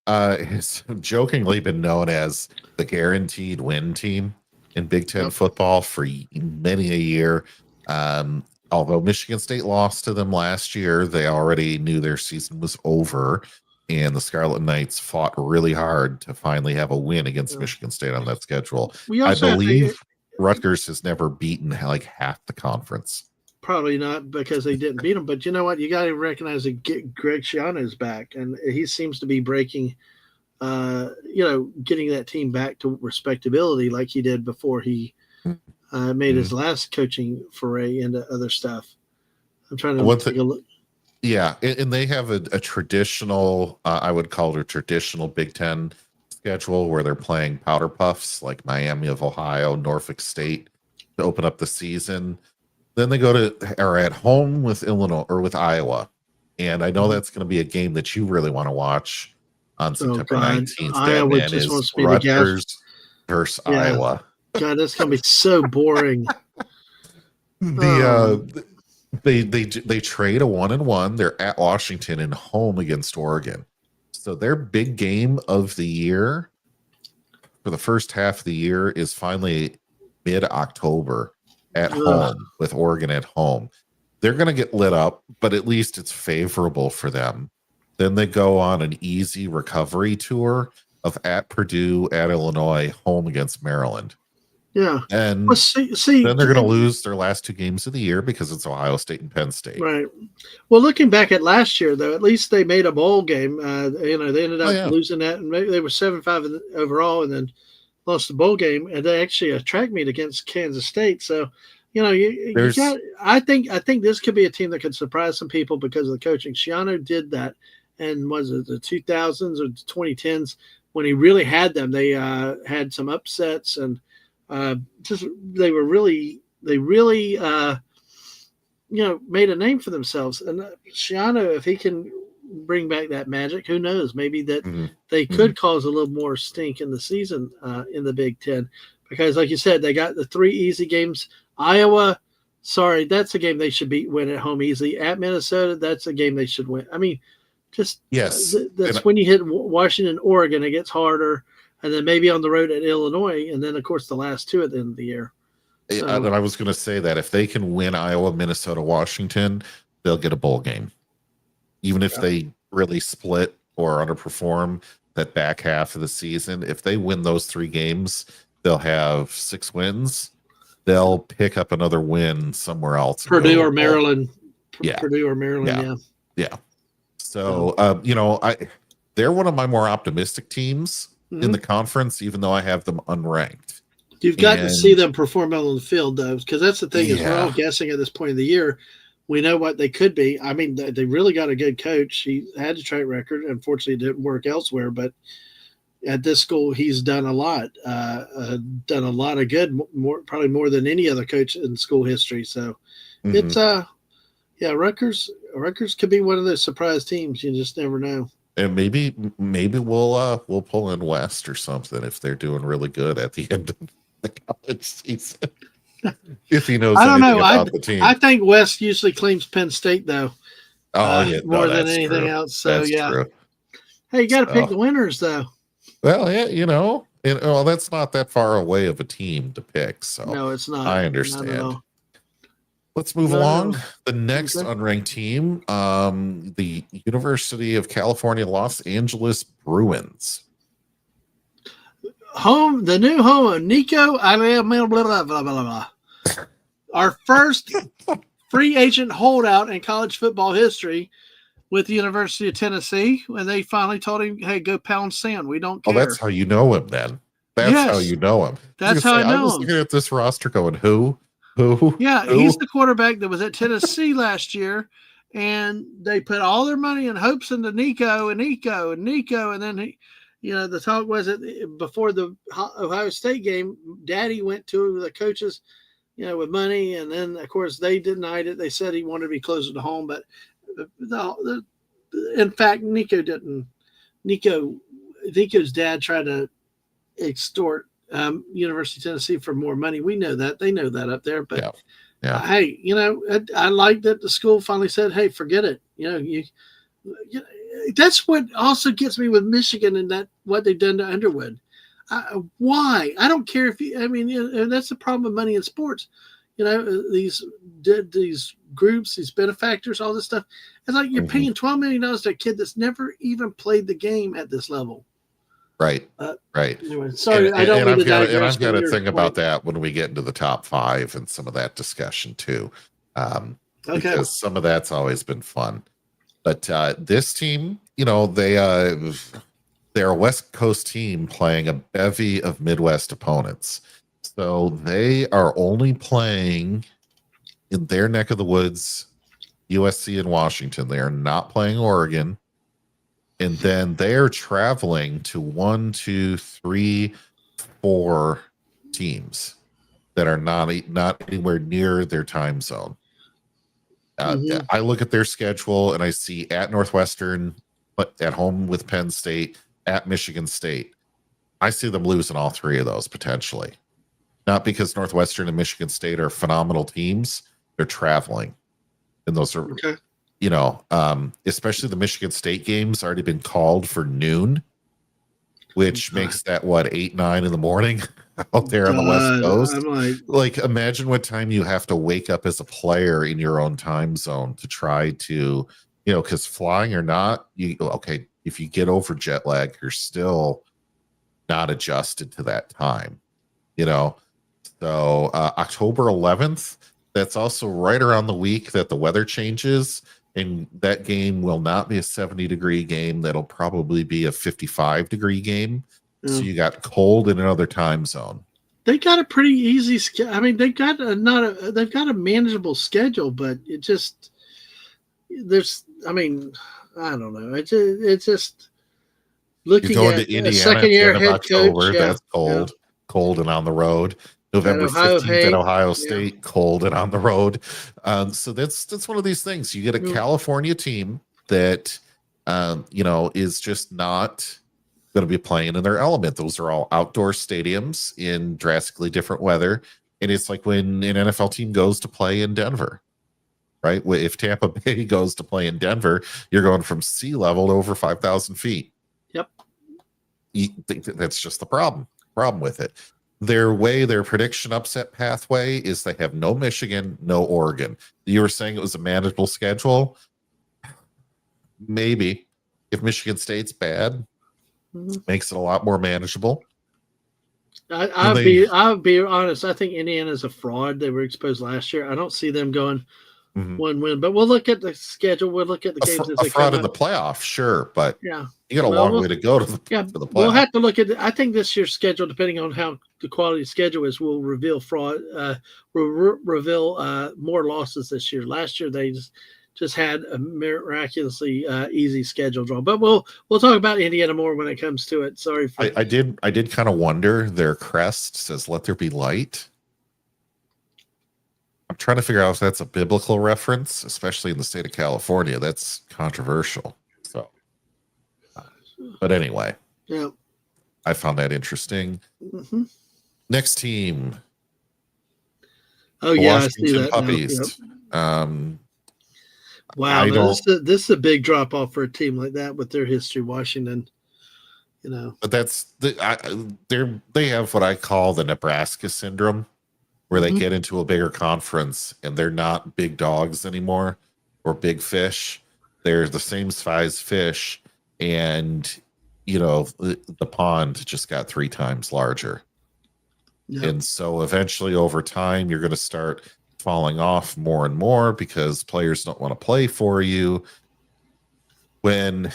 has jokingly been known as the guaranteed win team in Big Ten football for many a year. Although Michigan State lost to them last year, they already knew their season was over, and the Scarlet Knights fought really hard to finally have a win against Michigan State on that schedule. I believe Rutgers has never beaten like half the conference. Probably not because they didn't beat them, but you know what? You got to recognize that Greg Schiano is back, and he seems to be breaking, getting that team back to respectability like he did before he made his last coaching foray into other stuff. I'm trying to take a look. Yeah, and they have a traditional, I would call it a traditional Big Ten schedule where they're playing powder puffs like Miami of Ohio, Norfolk State to open up the season. Then they are at home with Illinois or with Iowa. And I know that's going to be a game that you really want to watch on September 19th. Iowa just wants to be Rutgers versus Iowa. God, that's going to be so boring. They trade a 1-1. They're at Washington and home against Oregon. So their big game of the year for the first half of the year is finally mid-October at home with Oregon at home. They're going to get lit up, but at least it's favorable for them. Then they go on an easy recovery tour of at Purdue, at Illinois, home against Maryland. Yeah. And well, see, then they're going to lose their last 2 games of the year because it's Ohio State and Penn State. Right. Well, looking back at last year, though, at least they made a bowl game. They ended up losing that, and maybe they were 7-5 overall, and then lost the bowl game, and they actually a track meet against Kansas State. So, you got. I think this could be a team that could surprise some people because of the coaching. Schiano did that, and was it the 2000s or the 2010s when he really had them? They had some upsets and. They really made a name for themselves. And Schiano, if he can bring back that magic, who knows? Maybe that they could cause a little more stink in the season in the Big Ten, because, like you said, they got the 3 easy games. Iowa, sorry, that's a game they should win at home easily. At Minnesota, that's a game they should win. I mean, just that's when you hit Washington, Oregon, it gets harder. And then maybe on the road at Illinois, and then, of course, the last 2 at the end of the year. So, and I was going to say that if they can win Iowa, Minnesota, Washington, they'll get a bowl game. Even if they really split or underperform that back half of the season, if they win those 3 games, they'll have 6 wins. They'll pick up another win somewhere else. Purdue or Maryland. Purdue or Maryland, yeah. So, they're one of my more optimistic teams in the conference, even though I have them unranked. You've got to see them perform on the field, though, because that's the thing is we're all guessing at this point of the year. We know what they could be. I mean, they really got a good coach. He had a track record. Unfortunately, it didn't work elsewhere, but at this school, he's done a lot, done a lot of good, probably more than any other coach in school history. So it's, Rutgers could be one of those surprise teams. You just never know. And maybe we'll pull in West or something if they're doing really good at the end of the college season. If he knows anything about the team. I think West usually claims Penn State, though. More than anything else. So that's true. Hey, you got to pick the winners, though. Well, that's not that far away of a team to pick. So no, it's not. I understand. Let's move along. The next unranked team, the University of California, Los Angeles Bruins. The new home of Nico. Our first free agent holdout in college football history with the University of Tennessee, when they finally told him, hey, go pound sand. We don't care. Oh, that's how you know him then. That's how you know him. That's how I know him. I was looking at this roster going, who? Yeah, he's the quarterback that was at Tennessee last year, and they put all their money and hopes into Nico, and then the talk was that before the Ohio State game, Daddy went to the coaches, with money, and then of course they denied it. They said he wanted to be closer to home, but in fact, Nico's dad tried to extort University of Tennessee for more money. We know that. They know that up there. But hey, I like that the school finally said, hey, forget it. That's what also gets me with Michigan and that what they've done to Underwood. Why? I don't care and that's the problem with money in sports. These groups, these benefactors, all this stuff. It's like you're paying $12 million to a kid that's never even played the game at this level. Right. Right. Anyway, sorry, I don't mean to digress. And I've got to think about that when we get into the top 5 and some of that discussion too. Because some of that's always been fun. But this team, they're a West Coast team playing a bevy of Midwest opponents. So they are only playing in their neck of the woods, USC and Washington. They are not playing Oregon. And then they're traveling to 1, 2, 3, 4 teams that are not anywhere near their time zone. I look at their schedule and I see at Northwestern, but at home with Penn State, at Michigan State. I see them losing all 3 of those potentially. Not because Northwestern and Michigan State are phenomenal teams. They're traveling. and those are, Okay. Especially the Michigan State games already been called for noon, which makes that 8, 9 in the morning out there on the West Coast. I'm like, imagine what time you have to wake up as a player in your own time zone to try to, because flying or not, if you get over jet lag, you're still not adjusted to that time, So October 11th, that's also right around the week that the weather changes. And that game will not be a 70-degree game. That'll probably be a 55-degree game. So you got cold in another time zone. They got a pretty easy. I mean, they've got a manageable schedule, but it just I don't know. It's just looking You're going at to Indiana a second-year head October, coach. That's cold, cold and on the road. November 15th at Ohio State, cold and on the road. So that's one of these things. You get a California team that, is just not going to be playing in their element. Those are all outdoor stadiums in drastically different weather. And it's like when an NFL team goes to play in Denver, right? If Tampa Bay goes to play in Denver, you're going from sea level to over 5,000 feet. Yep. That's just the problem with it. Their prediction upset pathway is they have no Michigan, no Oregon. You were saying it was a manageable schedule. Maybe if Michigan State's bad, makes it a lot more manageable. I'll be honest. I think Indiana's a fraud. They were exposed last year. I don't see them going 1 win, but we'll look at the schedule. We'll look at the games as they fraud come in the playoff, sure, but yeah, you got a long way to go to the playoff. We'll have to look at I think this year's schedule, depending on how the quality of schedule is, will reveal fraud. Reveal more losses this year. Last year they just had a miraculously easy schedule draw. But we'll talk about Indiana more when it comes to it. Sorry for I did kind of wonder. Their crest says "Let there be light." I'm trying to figure out if that's a biblical reference, especially in the state of California. That's controversial. So, but anyway, yeah, I found that interesting. Next team. Oh the yeah, Washington I see that Puppies. Now. Yep. Wow, this is a big drop off for a team like that with their history, Washington. But they have what I call the Nebraska syndrome, where they get into a bigger conference and they're not big dogs anymore or big fish. They're the same size fish, and the pond just got 3 times larger. Yep. And so eventually over time you're going to start falling off more and more because players don't want to play for you. When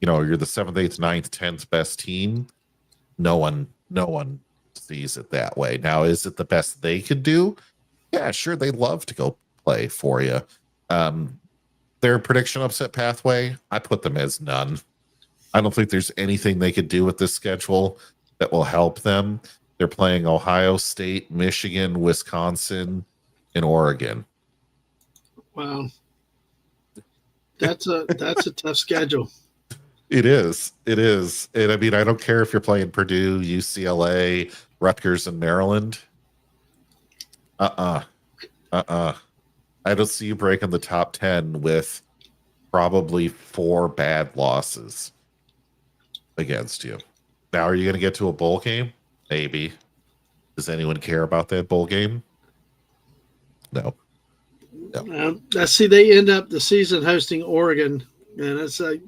you're the 7th, 8th, 9th, 10th best team, no one sees it that way. Now, is it the best they could do? Yeah, sure, they'd love to go play for you. Their prediction upset pathway, I put them as none. I don't think there's anything they could do with this schedule that will help them. They're playing Ohio State, Michigan, Wisconsin, and Oregon. Wow. That's a tough schedule. It is. And I mean, I don't care if you're playing Purdue, UCLA, Rutgers, and Maryland. I don't see you breaking the top 10 with probably 4 bad losses against you. Now, are you going to get to a bowl game? Maybe. Does anyone care about that bowl game? No. I see they end up the season hosting Oregon, and it's like,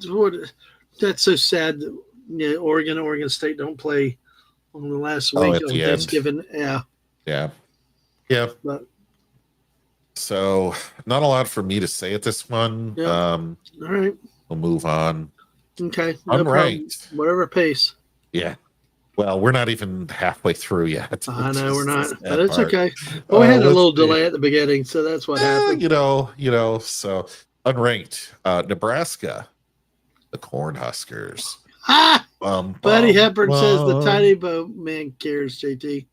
that's so sad that Oregon State don't play on the last week on Thanksgiving. Yeah. But, so not a lot for me to say at this one. Yeah. All right. We'll move on. Okay. No Unranked. Whatever pace. Yeah. Well, we're not even halfway through yet. I know we're not, but it's okay. Well, we had a little delay at the beginning, so that's what happened. So unranked. Nebraska, the Cornhuskers. Buddy Hepburn says the tiny boat man cares, JT.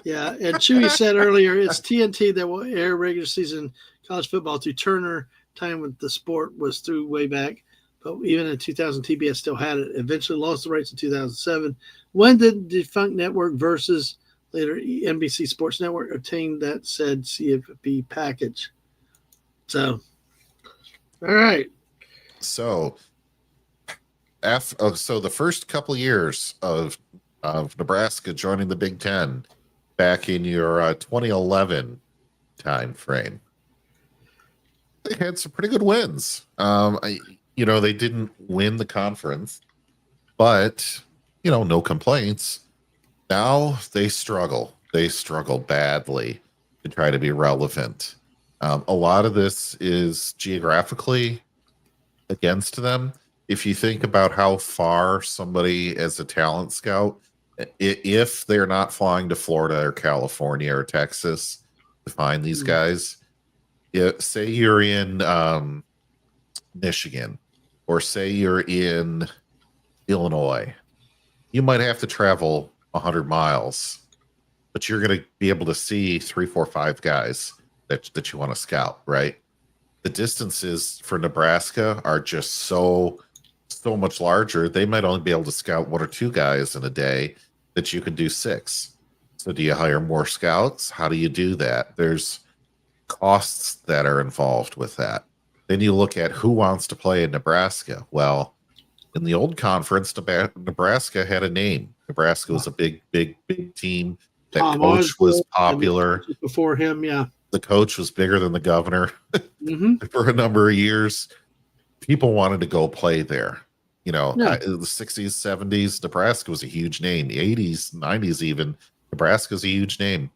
Yeah, and Chewy said earlier it's TNT that will air regular season college football to Turner. Time when the sport was through way back. But even in 2000, TBS still had it. Eventually lost the rights in 2007. When did defunct network versus later NBC Sports Network obtain that said CFP package? So, all right. So, so the first couple years of Nebraska joining the Big Ten back in your 2011 time frame, they had some pretty good wins. They didn't win the conference, but no complaints. Now they struggle. They struggle badly to try to be relevant. A lot of this is geographically against them. If you think about how far somebody as a talent scout, if they're not flying to Florida or California or Texas to find these guys, say you're in Michigan, or say you're in Illinois, you might have to travel 100 miles, but you're going to be able to see 3, 4, 5 guys that you want to scout, right? The distances for Nebraska are just so much larger. They might only be able to scout 1 or 2 guys in a day that you can do 6. So do you hire more scouts? How do you do that? There's costs that are involved with that. Then you look at who wants to play in Nebraska. Well, in the old conference, Nebraska had a name. Nebraska was a big team. That Tom coach Osborne was popular. Before him, yeah. The coach was bigger than the governor for a number of years. People wanted to go play there. The 60s, 70s, Nebraska was a huge name. The 80s, 90s even, Nebraska's a huge name.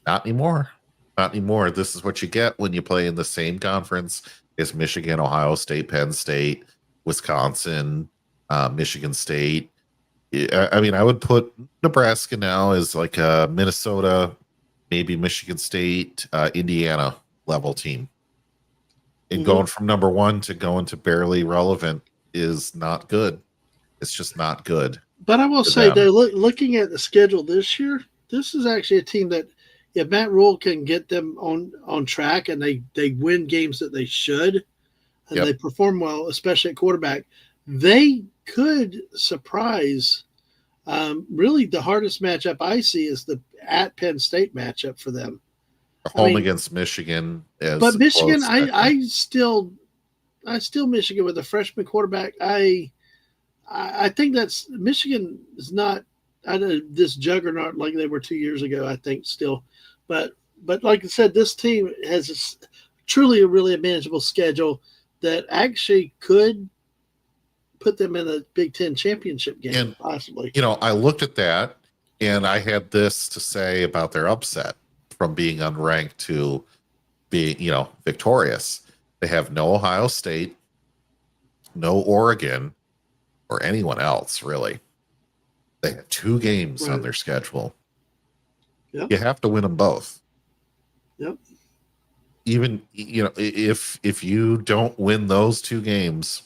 Not anymore. Not anymore. This is what you get when you play in the same conference as Michigan, Ohio State, Penn State, Wisconsin, Michigan State. I would put Nebraska now as like a Minnesota, maybe Michigan State, Indiana level team. And going from number 1 to going to barely relevant is not good. It's just not good. But I will say, though, looking at the schedule this year, this is actually a team that if Matt Rule can get them on track and they win games that they should, and they perform well, especially at quarterback, they could surprise. Really, the hardest matchup I see is the at Penn State matchup for them. Home against Michigan. But Michigan, I still Michigan with a freshman quarterback. I think that's Michigan is not this juggernaut like they were 2 years ago. I think still, but like I said, this team has truly a really manageable schedule that actually could put them in a Big Ten championship game, and, possibly. I looked at that, and I had this to say about their upset from being unranked to being, victorious. They have no Ohio State, no Oregon, or anyone else, really. They have 2 games on their schedule. Yep. You have to win them both. Yep. Even, if you don't win those 2 games,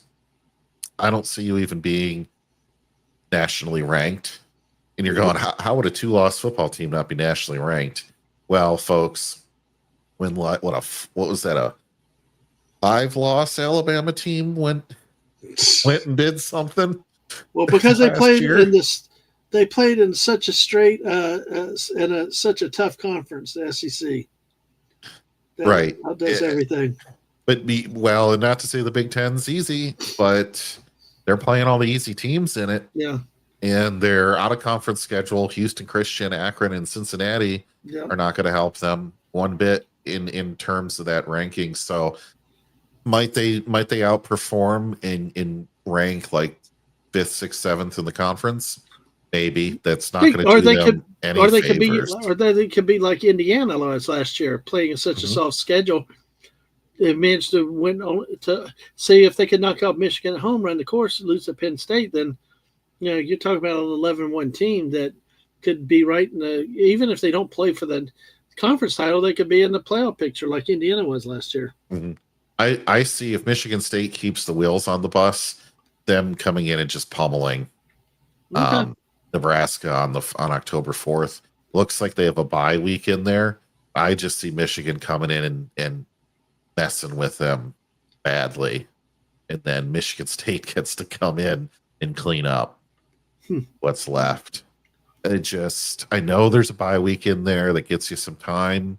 I don't see you even being nationally ranked. And you're going, how would a 2-loss football team not be nationally ranked? Well, folks, what was that? A 5-loss Alabama team went and did something. Well, because they played in such a straight such a tough conference, the SEC. Right, does everything. But and not to say the Big Ten's easy, but they're playing all the easy teams in it. Yeah. And their out-of-conference schedule, Houston Christian, Akron, and Cincinnati, are not going to help them one bit in terms of that ranking. So might they outperform in rank like 5th, 6th, 7th in the conference? Maybe. That's not going to do them any favors. They could be like Indiana last year, playing such a soft schedule. They managed to win to see if they could knock out Michigan at home, run the course, lose to Penn State. Then, you're talking about an 11-1 team that could be right in even if they don't play for the conference title, they could be in the playoff picture like Indiana was last year. Mm-hmm. I see if Michigan State keeps the wheels on the bus, them coming in and just pummeling Nebraska on October 4th. Looks like they have a bye week in there. I just see Michigan coming in and messing with them badly, and then Michigan State gets to come in and clean up what's left. I know there's a bye week in there that gets you some time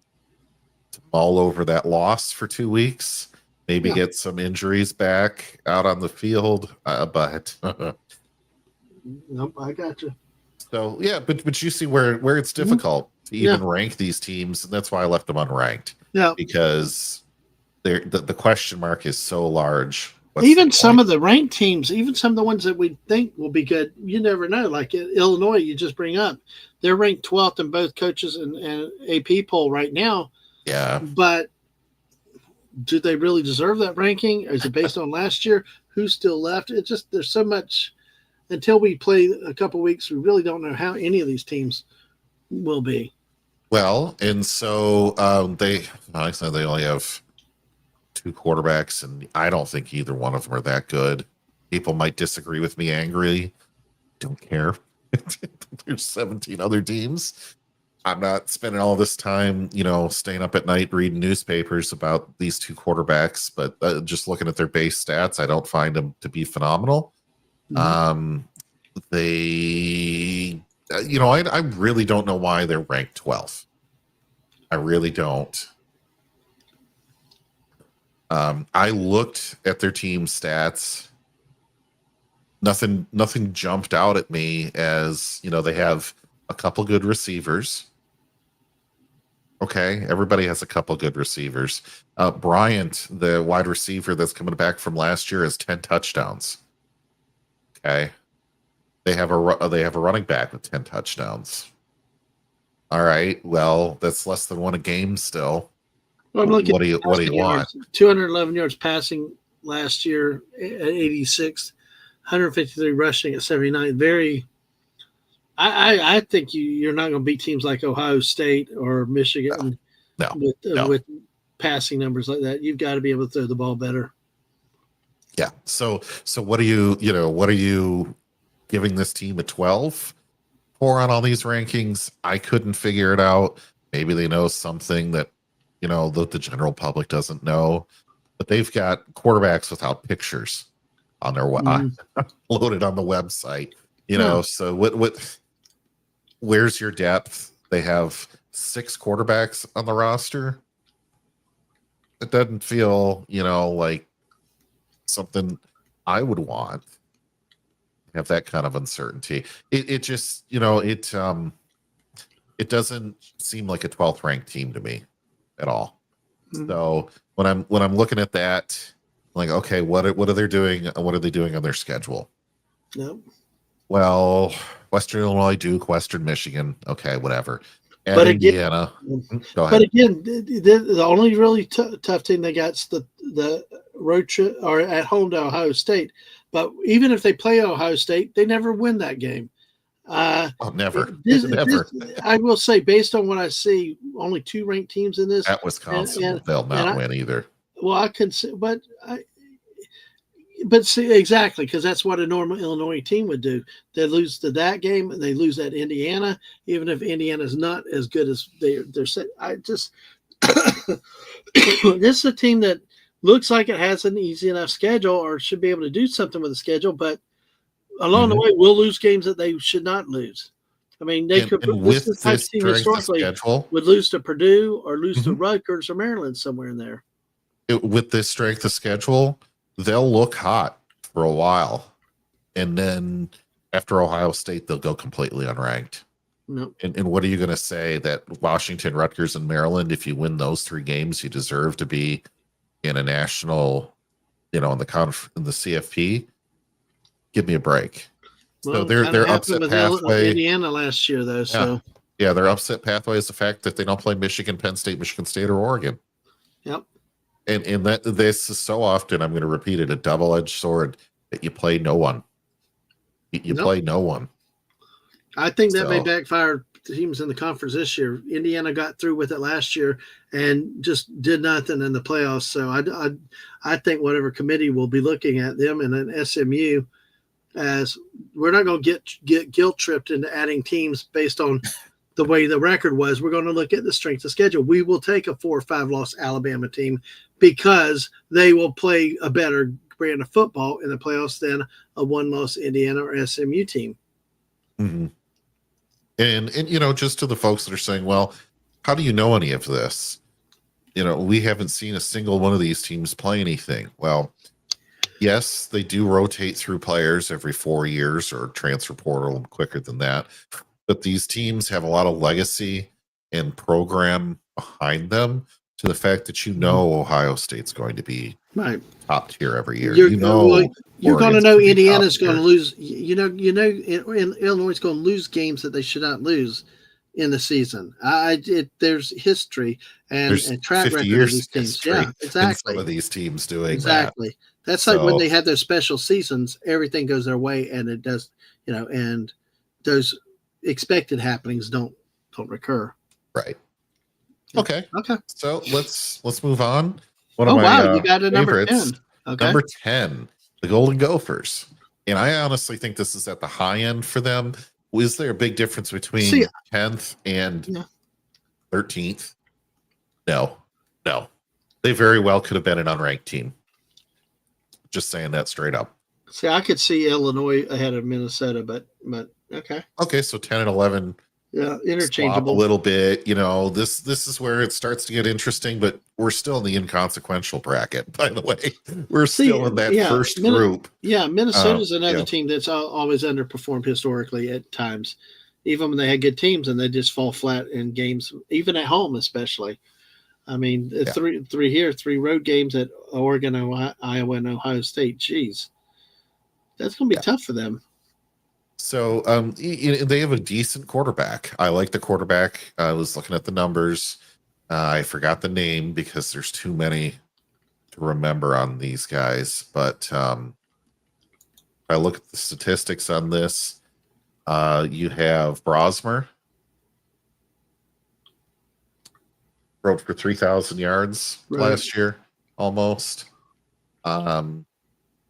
to mull over that loss for 2 weeks, maybe Yeah. get some injuries back out on the field. But Nope, I got you. so yeah, but you see where it's difficult to Yeah. even rank these teams, and that's why I left them unranked. Yeah. Because the question mark is so large. What's Even the some point? of the ranked teams, even some of the ones that we think will be good, you never know. Like Illinois, you just bring up, they're ranked 12th in both coaches and AP poll right now. Yeah. But do they really deserve that ranking? Is it based on last year? Who's still left? It's just there's so much until we play a couple weeks. We really don't know how any of these teams will be. Well, and so I said they only have two quarterbacks, and I don't think either one of them are that good. People might disagree with me angrily. Don't care. There's 17 other teams. I'm not spending all this time, staying up at night reading newspapers about these two quarterbacks, but just looking at their base stats, I don't find them to be phenomenal. Mhm. I really don't know why they're ranked 12th. I really don't. I looked at their team stats. Nothing jumped out at me as, they have a couple good receivers. Okay, everybody has a couple good receivers. Bryant, the wide receiver that's coming back from last year, has 10 touchdowns. Okay, they have a running back with 10 touchdowns. All right, well, that's less than one a game still. Well, I'm looking What do you want? 211 yards passing last year at 86, 153 rushing at 79. Very. I think you're not going to beat teams like Ohio State or Michigan No. with passing numbers like that. You've got to be able to throw the ball better. Yeah. So what are you giving this team a 12 for on all these rankings? I couldn't figure it out. Maybe they know something that the general public doesn't know, but they've got quarterbacks without pictures on their loaded on the website. So what where's your depth? They have 6 quarterbacks on the roster. It doesn't feel, like something I would want. Have that kind of uncertainty. It just, it doesn't seem like a 12th ranked team to me at all. Mm-hmm. So when I'm looking at that, like, okay, what are they doing? What are they doing on their schedule? Nope. Well, Western Illinois, Duke, Western Michigan. Okay, whatever. And but Indiana. Go ahead. But again, the only really tough team they got is the road trip or at home to Ohio State. But even if they play Ohio State, they never win that game. Never. Never. I will say, based on what I see, only 2 ranked teams in this. At Wisconsin, they'll not win either. Well, I can see, but see, exactly, because that's what a normal Illinois team would do. They lose to that game, and they lose at Indiana, even if Indiana's not as good as they're set. This is a team that looks like it has an easy enough schedule or should be able to do something with the schedule, but along the way, we'll lose games that they should not lose. I mean, they could. With this type of team historically would lose to Purdue or lose to Rutgers or Maryland somewhere in there. With this strength of schedule, they'll look hot for a while, and then after Ohio State, they'll go completely unranked. Nope. And what are you going to say that Washington, Rutgers, and Maryland, if you win those 3 games, you deserve to be in a national, in the CFP? Give me a break. Well, so they're upset pathway. Indiana last year, though. So their upset pathway is the fact that they don't play Michigan, Penn State, Michigan State, or Oregon. Yep. And that this is so often, I'm going to repeat it, a double-edged sword that you play no one. You play no one. I think that may backfire teams in the conference this year. Indiana got through with it last year and just did nothing in the playoffs. So I think whatever committee will be looking at them and then SMU, as we're not going to get guilt tripped into adding teams based on the way the record was. We're going to look at the strength of schedule. We will take a 4 or 5 loss Alabama team because they will play a better brand of football in the playoffs than a 1 loss Indiana or SMU team. Mm-hmm. And just to the folks that are saying, well, how do you know any of this? we haven't seen a single one of these teams play anything. Well, yes, they do rotate through players every 4 years or transfer portal quicker than that. But these teams have a lot of legacy and program behind them to the fact that Ohio State's going to be right top tier every year. you're going to know Indiana's going to lose. Illinois is going to lose games that they should not lose in the season. There's history and track record of these teams. Yeah, exactly. Some of these teams doing exactly. That's like when they have their special seasons, everything goes their way, and it does. And those expected happenings don't recur. Right. Okay. So let's move on. You got a number 10. Okay. Number 10, the Golden Gophers. And I honestly think this is at the high end for them. Is there a big difference between 10th and 13th? No. They very well could have been an unranked team. Just saying that straight up. See, I could see Illinois ahead of Minnesota, but okay. Okay, so 10 and 11. Yeah, interchangeable a little bit. This is where it starts to get interesting, but we're still in the inconsequential bracket, by the way. We're still in that first group. Yeah, Minnesota's another team that's always underperformed historically at times, even when they had good teams, and they just fall flat in games, even at home especially. I mean, three road games at Oregon, Iowa, and Ohio State. Jeez, that's going to be tough for them. So they have a decent quarterback. I like the quarterback. I was looking at the numbers. I forgot the name because there's too many to remember on these guys. But I look at the statistics on this. You have Brosmer. Broke for 3,000 yards last year, almost.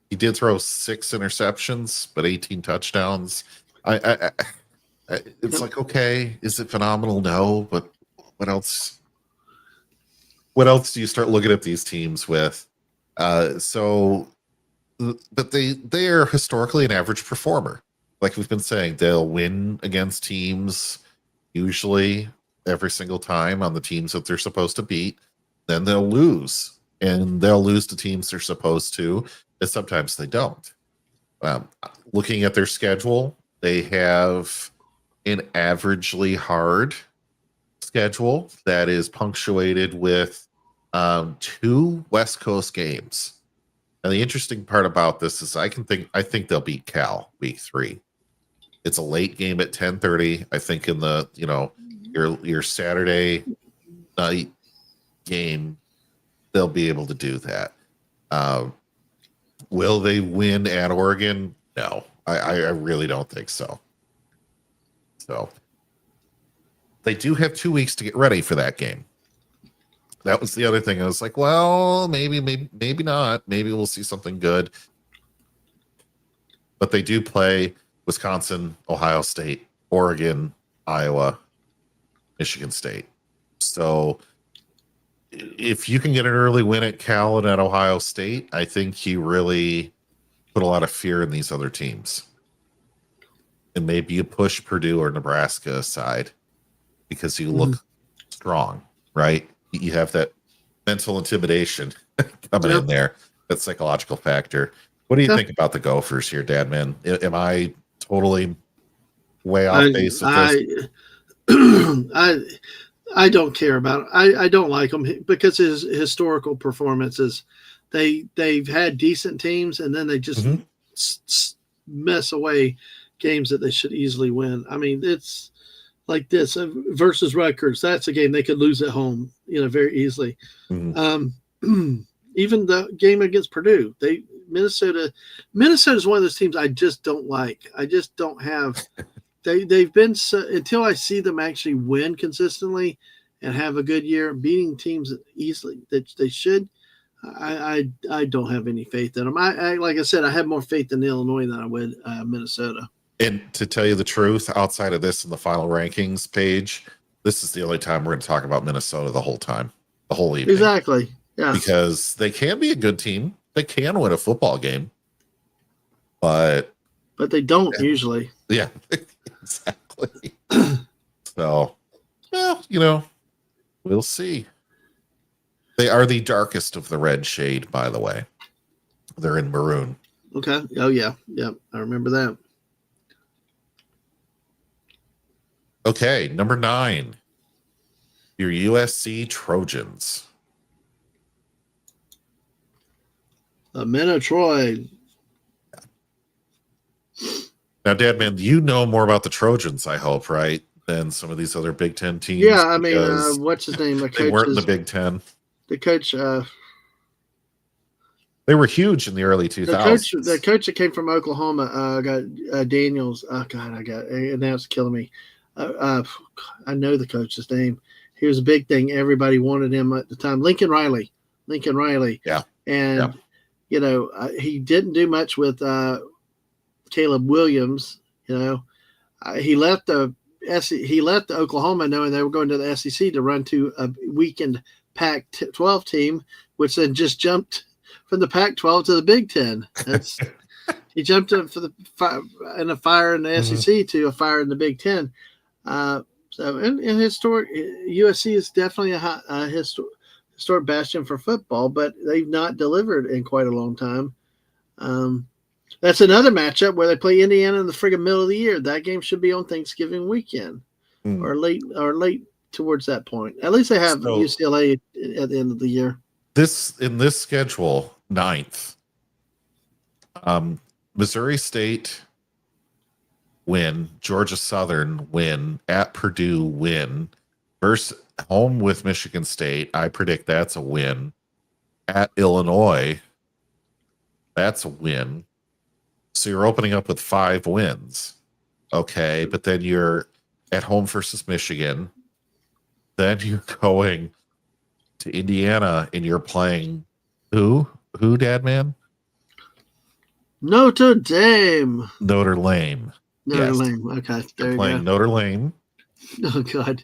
He did throw 6 interceptions, but 18 touchdowns. It's like, okay, is it phenomenal? No, but what else? What else do you start looking at these teams with? But they are historically an average performer. Like we've been saying, they'll win against teams usually every single time on the teams that they're supposed to beat. Then they'll lose, and they'll lose to teams they're supposed to. And sometimes they don't. Looking at their schedule, they have an averagely hard schedule that is punctuated with 2 West Coast games. And the interesting part about this is I think they'll beat Cal week 3. It's a late game at 10:30. I think in the your Saturday night game, they'll be able to do that. Will they win at Oregon? No, I really don't think so. So they do have 2 weeks to get ready for that game. That was the other thing. I was like, well, maybe not. Maybe we'll see something good. But they do play Wisconsin, Ohio State, Oregon, Iowa, Michigan State. So if you can get an early win at Cal and at Ohio State, I think you really put a lot of fear in these other teams. And maybe you push Purdue or Nebraska aside because you look strong, right? You have that mental intimidation coming in there, that psychological factor. What do you think about the Gophers here, Dad, man? Am I totally way off base with this? I don't care about it. I don't like him because his historical performances. They've had decent teams, and then they just mess away games that they should easily win. I mean, it's like this versus Rutgers. That's a game they could lose at home, very easily. Even the game against Purdue, Minnesota is one of those teams I just don't like. I just don't have. They've been until I see them actually win consistently and have a good year, beating teams easily that they should. I don't have any faith in them. I like I said, I have more faith in Illinois than I would Minnesota. And to tell you the truth, outside of this in the final rankings page, this is the only time we're going to talk about Minnesota the whole time, the whole evening. Exactly. Yeah. Because they can be a good team. They can win a football game. But they don't usually. Yeah, exactly. So, well, we'll see. They are the darkest of the red shade, by the way. They're in maroon. Okay. Oh yeah. Yep. I remember that. Okay, number 9. Your USC Trojans. Troy. Now, Dad, man, you know more about the Trojans, I hope, right? Than some of these other Big Ten teams. Yeah, I mean, what's his name? They weren't in the Big Ten. The coach. They were huge in the early 2000s. The coach that came from Oklahoma, got Daniels. Oh God, now it's killing me. I know the coach's name. He was a big thing. Everybody wanted him at the time. Lincoln Riley. Yeah. And he didn't do much with Caleb Williams. He left the Oklahoma knowing they were going to the SEC to run to a weakened Pac-12 team, which then just jumped from the Pac-12 to the Big Ten. He jumped up for the fire in the SEC to a fire in the Big Ten. So in historic, USC is definitely a historic bastion for football, but they've not delivered in quite a long time. That's another matchup where they play Indiana in the friggin' middle of the year. That game should be on Thanksgiving weekend or late towards that point. At least they have UCLA at the end of the year. In this schedule, 9th. Missouri State win, Georgia Southern win, at Purdue win, versus home with Michigan State. I predict that's a win. At Illinois, that's a win. So you're opening up with 5 wins. Okay, but then you're at home versus Michigan. Then you're going to Indiana and you're playing who, Dad Man? Notre Dame. Notre Dame. Okay, there you playing go. Notre Dame. Oh God.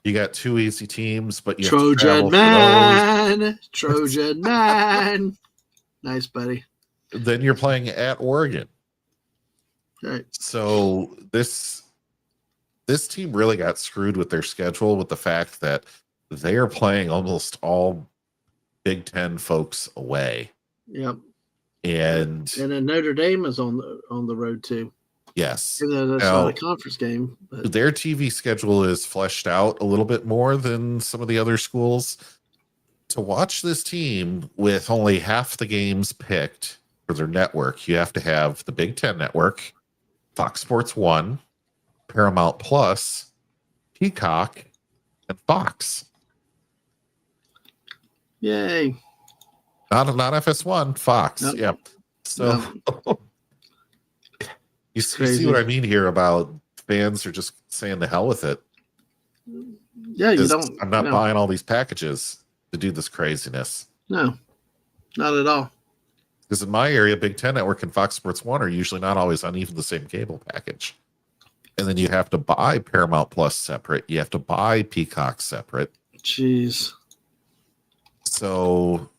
You got 2 easy teams, but you Trojan man. Trojan man. Nice, buddy. Then you're playing at Oregon. Right. So this team really got screwed with their schedule with the fact that they are playing almost all Big Ten folks away. Yep. And then Notre Dame is on the road too. Yes. That's not a conference game. But their TV schedule is fleshed out a little bit more than some of the other schools. To watch this team with only half the games picked for their network, you have to have the Big Ten Network, Fox Sports 1, Paramount Plus, Peacock, and Fox. Yay. Not FS1, Fox. Nope. Yeah. So you see what I mean here about fans are just saying the hell with it. Yeah, you don't. I'm not buying all these packages to do this craziness. No, not at all. Because in my area, Big Ten Network and Fox Sports 1 are usually not always on even the same cable package. And then you have to buy Paramount Plus separate. You have to buy Peacock separate. Jeez. So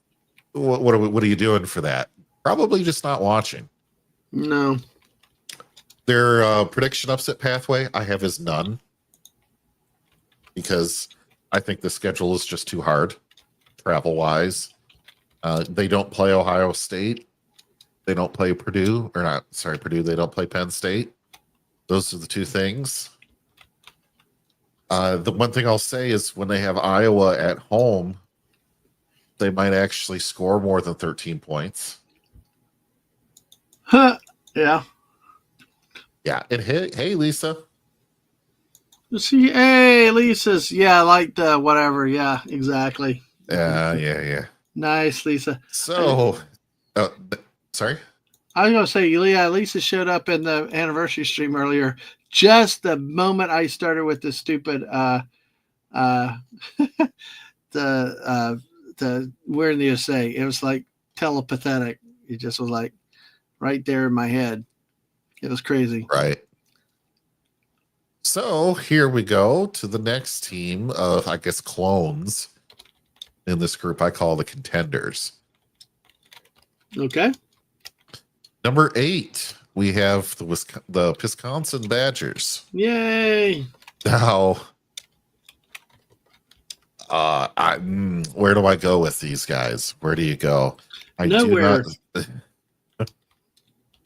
what are you doing for that? Probably just not watching. No. Their prediction upset pathway I have is none. Because I think the schedule is just too hard, travel-wise. They don't play Ohio State. They don't play Purdue. They don't play Penn State. Those are the 2 things. The one thing I'll say is when they have Iowa at home, they might actually score more than 13 points. Huh. Yeah. Yeah. And hey, Lisa. See, hey, Lisa's. Yeah, I like the whatever. Yeah, exactly. Yeah. Nice, Lisa. So, sorry? I was going to say, yeah, Lisa showed up in the anniversary stream earlier. Just the moment I started with the stupid, the We're in the USA. It was like telepathetic. It just was like right there in my head. It was crazy. Right. So here we go to the next team of, I guess, clones in this group I call the contenders. Okay. Number 8, we have the Wisconsin Badgers. Yay. Now, Where do I go with these guys? Where do you go? I do Nowhere. not.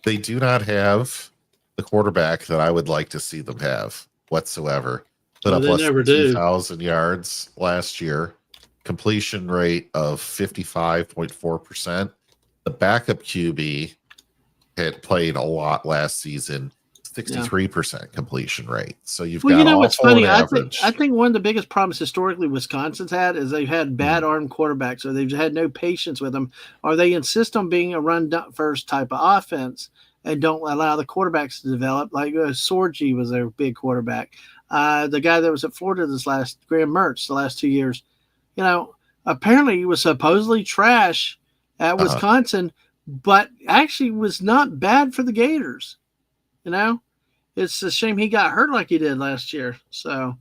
They do not have the quarterback that I would like to see them have whatsoever. Put Oh, up they less never than do. 2,000 yards last year, completion rate of 55.4%. The backup QB had played a lot last season, Yeah. 63% completion rate. So you've Well, you got know what's awful and funny? I average. think one of the biggest problems historically Wisconsin's had is they've had bad arm quarterbacks, or they've had no patience with them, or they insist on being a run first type of offense and don't allow the quarterbacks to develop. Like Sorgi was their big quarterback. The guy that was at Florida Graham Mertz, the last 2 years, you know, apparently he was supposedly trash at Uh-huh. Wisconsin, but actually was not bad for the Gators. You know, it's a shame he got hurt like he did last year. So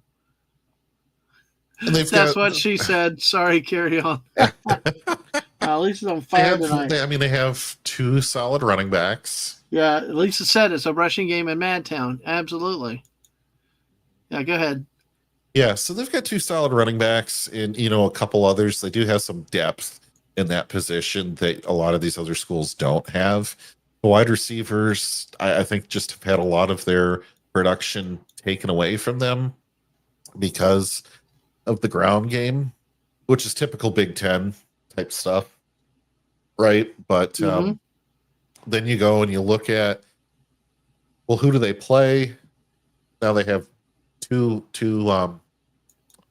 And they've that's got what she said. Sorry, carry on. At least it's on fire tonight. they have two solid running backs. Yeah, Lisa said it's a rushing game in Madtown. Absolutely. Yeah, go ahead. Yeah, so they've got two solid running backs and a couple others. They do have some depth in that position that a lot of these other schools don't have. The wide receivers, I think, just have had a lot of their production taken away from them because of the ground game, which is typical Big Ten type stuff, right? But then you go and you look at, well, who do they play? Now they have two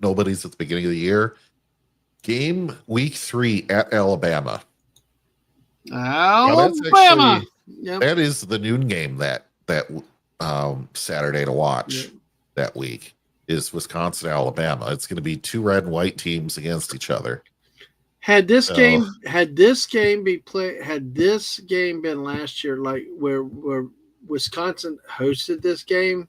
nobodies at the beginning of the year. Game week 3 at Alabama. Now that's Alabama. actually that is the noon game that Saturday to watch that week is Wisconsin Alabama. It's going to be two red and white teams against each other. Had this game been last year, like where Wisconsin hosted this game,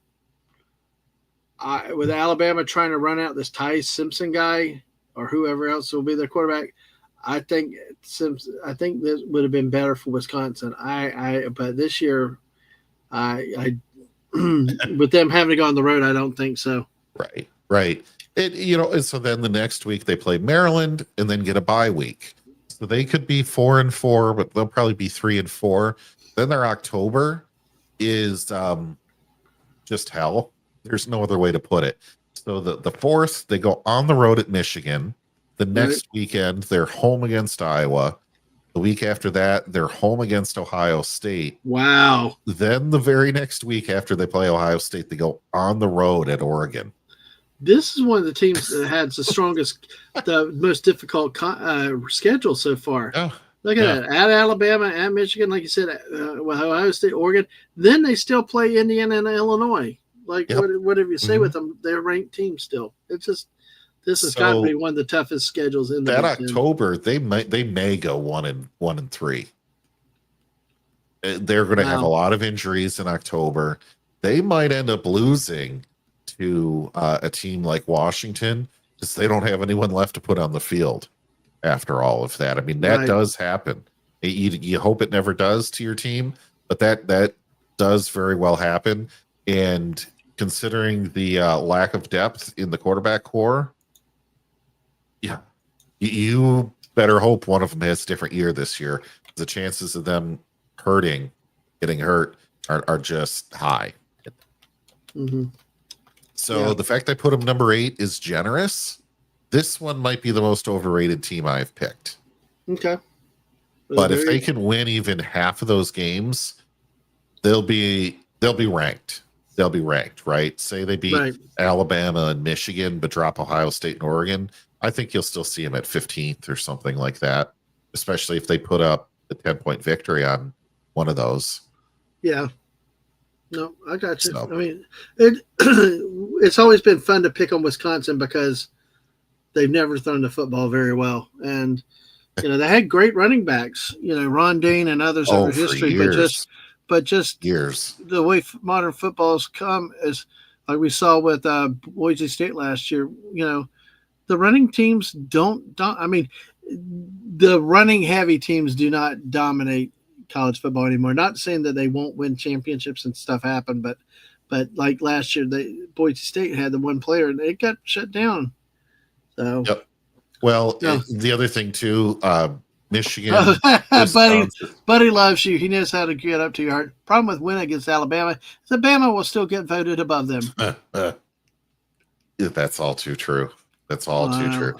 with Alabama trying to run out this Ty Simpson guy or whoever else will be their quarterback, I think this would have been better for Wisconsin. But this year, I with them having to go on the road, I don't think so. Right. And so then the next week they play Maryland and then get a bye week. So they could be 4-4, but they'll probably be 3-4. Then their October is just hell. There's no other way to put it. So the 4th, they go on the road at Michigan. The next weekend, they're home against Iowa. The week after that, they're home against Ohio State. Wow. Then the very next week after they play Ohio State, they go on the road at Oregon. This is one of the teams that has the most difficult schedule so far. Oh, Look at that. At Alabama, at Michigan, like you said, Ohio State, Oregon. Then they still play Indiana and Illinois. Like, whatever you say with them, they're ranked teams still. It's just, this has got to be one of the toughest schedules in that October. They may go 1-3. They're going to have a lot of injuries in October. They might end up losing to a team like Washington because they don't have anyone left to put on the field after all of that. I mean, that does happen. You hope it never does to your team, but that does very well happen. And considering the lack of depth in the quarterback core, you better hope one of them has a different year this year. The chances of them getting hurt are just high. So the fact I put them number 8 is generous. This one might be the most overrated team I've picked. Okay. But if they can win even half of those games, they'll be ranked. They'll be ranked, right? Say they beat Alabama and Michigan, but drop Ohio State and Oregon. I think you'll still see them at 15th or something like that, especially if they put up a 10-point victory on one of those. Yeah. No, I got you. So. I mean, it's always been fun to pick on Wisconsin because they've never thrown the football very well. And, they had great running backs, Ron Dane and others over history, but just years. The way modern football's come is like we saw with Boise State last year, the running teams don't I mean, the running heavy teams do not dominate college football anymore. Not saying that they won't win championships and stuff happen, but like last year, Boise State had the one player and it got shut down. So Well, So, the other thing too, Michigan, buddy, Wisconsin. buddy loves you. He knows how to get up to your heart. Problem with winning against Alabama is Alabama will still get voted above them. That's all too true. That's all too true.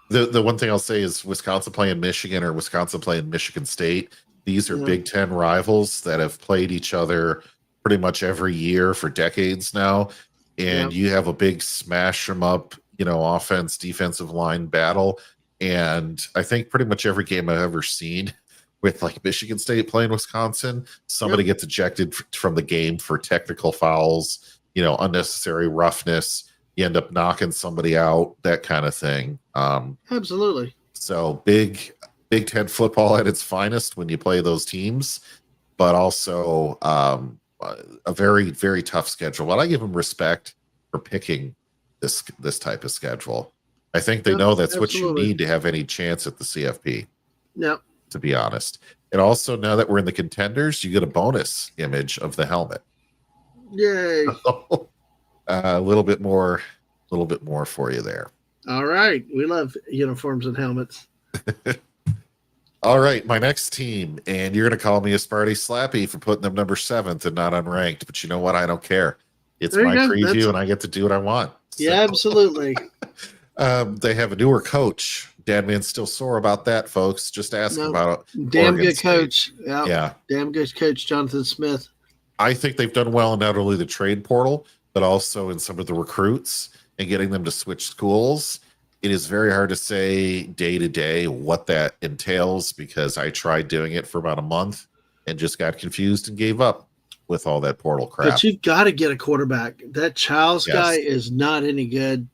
Wow. The one thing I'll say is Wisconsin playing Michigan or Wisconsin playing Michigan State. These are Yeah. Big Ten rivals that have played each other pretty much every year for decades now. And you have a big smash 'em up, offense, defensive line battle. And I think pretty much every game I've ever seen with like Michigan State playing Wisconsin, somebody gets ejected from the game for technical fouls, unnecessary roughness. You end up knocking somebody out, that kind of thing. Absolutely. So Big Ten football at its finest when you play those teams, but also a very, very tough schedule. But I give them respect for picking this type of schedule. I think they know that's what you need to have any chance at the CFP. Yep. To be honest. And also, now that we're in the contenders, you get a bonus image of the helmet. Yay. A little bit more for you there. All right. We love uniforms and helmets. All right, my next team, and you're going to call me a Sparty Slappy for putting them number 7th and not unranked, but you know what? I don't care. It's my preview, and I get to do what I want. Yeah, absolutely. They have a newer coach. Dadman's still sore about that, folks. Just ask about it. Damn good coach. Yeah. Damn good coach, Jonathan Smith. I think they've done well in not only the trade portal, but also in some of the recruits and getting them to switch schools. It is very hard to say day to day what that entails because I tried doing it for about a month and just got confused and gave up with all that portal crap. But you've got to get a quarterback. That Childs guy is not any good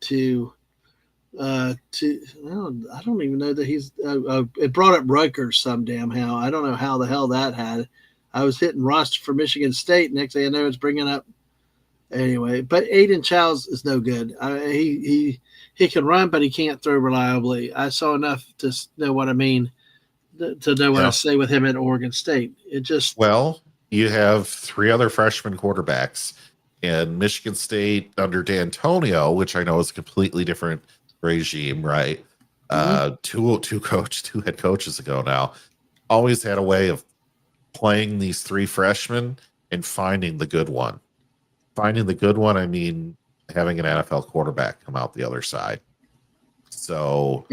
I don't even know that he's it brought up Rutgers some damn how. I don't know how the hell that had. I was hitting roster for Michigan State. Next thing I know, it's bringing up anyway. But Aiden Childs is no good. He can run, but he can't throw reliably. I saw enough to know what I mean, to know what I say with him at Oregon State. You have 3 other freshman quarterbacks, and Michigan State under D'Antonio, which I know is a completely different regime, right? Two head coaches ago now, always had a way of playing these 3 freshmen and finding the good one. Finding the good one, I mean having an NFL quarterback come out the other side. So,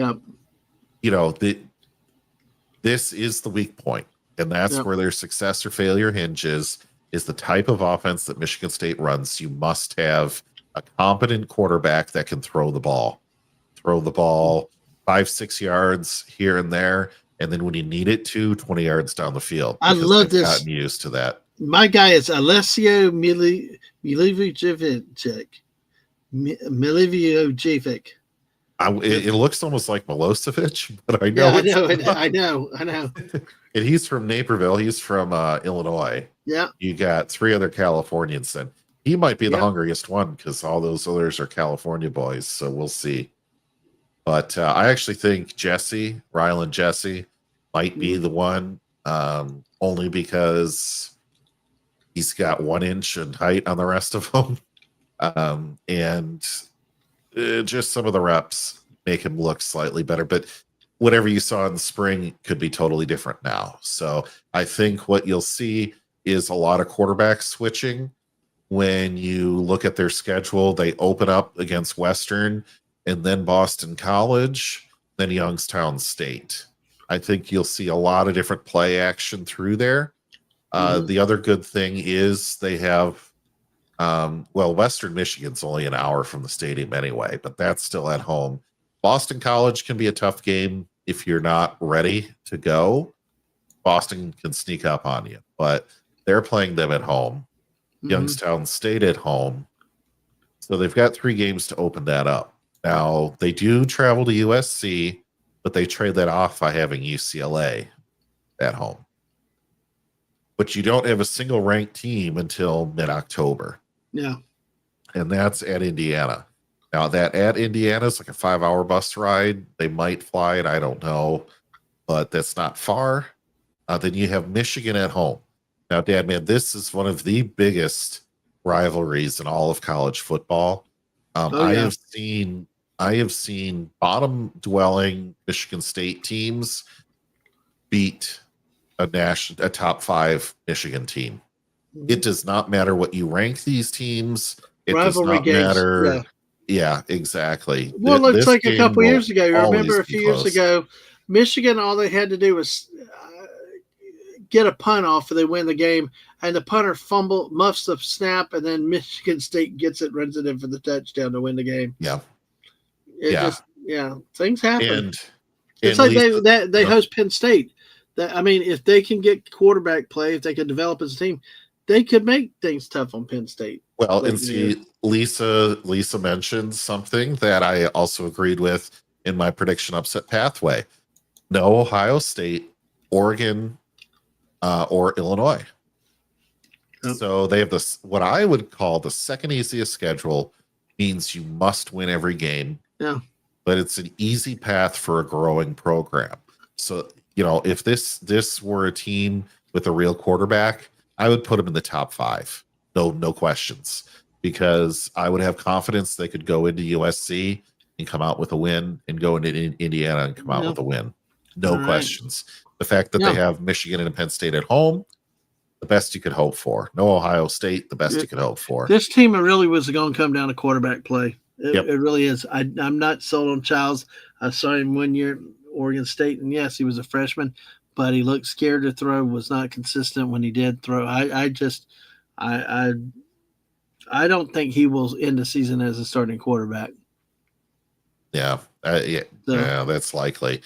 this is the weak point, and that's where their success or failure hinges, is the type of offense that Michigan State runs. You must have a competent quarterback that can throw the ball 5-6 yards here and there, and then when you need it to 20 yards down the field. I love this. Gotten used to that. My guy is Alessio Milivojevic. It looks almost like Milosevic, but I know. I know. And he's from Naperville. He's from Illinois. Yeah. You got 3 other Californians then. He might be the hungriest one because all those others are California boys. So we'll see. But I actually think Ryland Jesse might be the one, only because he's got 1 inch in height on the rest of them. And just some of the reps make him look slightly better. But whatever you saw in the spring could be totally different now. So I think what you'll see is a lot of quarterback switching. When you look at their schedule, they open up against Western and then Boston College, then Youngstown State. I think you'll see a lot of different play action through there. The other good thing is they have, Western Michigan's only an hour from the stadium anyway, but that's still at home. Boston College can be a tough game if you're not ready to go. Boston can sneak up on you, but they're playing them at home. Youngstown State at home. So they've got 3 games to open that up. Now, they do travel to USC, but they trade that off by having UCLA at home. But you don't have a single ranked team until mid-October. Yeah. And that's at Indiana. Now, that at Indiana is like a 5-hour bus ride. They might fly it. I don't know. But that's not far. Then you have Michigan at home. Now, Dadman, this is one of the biggest rivalries in all of college football. I have seen I have seen bottom dwelling Michigan State teams beat a top 5 Michigan team. It does not matter what you rank these teams. It Rivalry does not games. matter. Yeah, exactly. Well, it looks this like a game couple will years ago. You always remember a be few years close. ago, Michigan, all they had to do was get a punt off and they win the game. And the punter muffs the snap, and then Michigan State gets it, runs it in for the touchdown to win the game. Yeah. Things happen. And it's like they host Penn State. If they can get quarterback play, if they can develop as a team, they could make things tough on Penn State. Well, and see, Lisa mentioned something that I also agreed with in my prediction upset pathway. No Ohio State, Oregon, or Illinois. Yep. So they have this, what I would call the second easiest schedule, means you must win every game. Yeah. But it's an easy path for a growing program. So, if this were a team with a real quarterback, I would put them in the top 5. No questions. Because I would have confidence they could go into USC and come out with a win, and go into Indiana and come out with a win. No questions. The fact that they have Michigan and Penn State at home, the best you could hope for. No Ohio State, the best you could hope for. This team really was going to come down to quarterback play. It really is. I'm not sold on Childs. I saw him 1 year at Oregon State, and yes, he was a freshman, but he looked scared to throw, was not consistent when he did throw. I don't think he will end the season as a starting quarterback. Yeah, that's likely.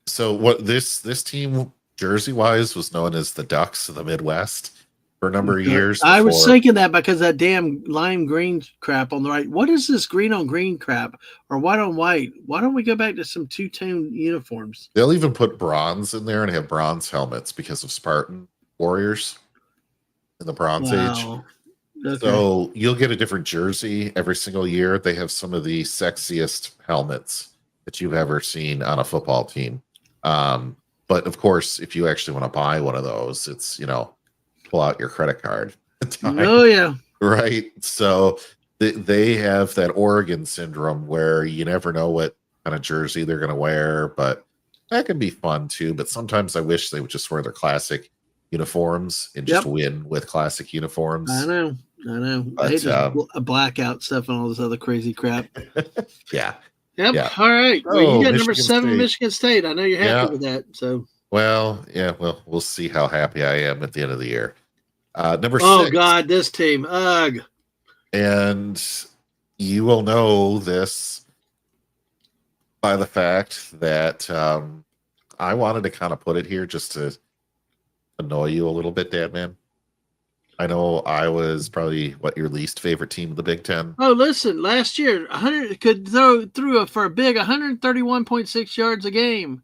So what this team jersey-wise was known as the Ducks of the Midwest for a number of years. I was thinking that because that damn lime green crap on the right. What is this green on green crap or white on white? Why don't we go back to some two-tone uniforms? They'll even put bronze in there and have bronze helmets because of Spartan Warriors in the Bronze Age. Okay. So you'll get a different jersey every single year. They have some of the sexiest helmets that you've ever seen on a football team. But of course, if you actually want to buy one of those, it's, pull out your credit card. Oh, yeah. Right. So they have that Oregon syndrome where you never know what kind of jersey they're going to wear, but that can be fun too. But sometimes I wish they would just wear their classic uniforms and just win with classic uniforms. I know. But, I hate a blackout stuff and all this other crazy crap. Yeah. Yep. Yeah. All right. Well, you got number 7, Michigan State. I know you're happy with that. So. Well, we'll see how happy I am at the end of the year. Number 6. Oh God, this team. Ugh. And you will know this by the fact that I wanted to kind of put it here just to annoy you a little bit, Dad Man. I know I was probably your least favorite team of the Big Ten. Oh, listen, last year 100 could throw for a big 131.6 yards a game,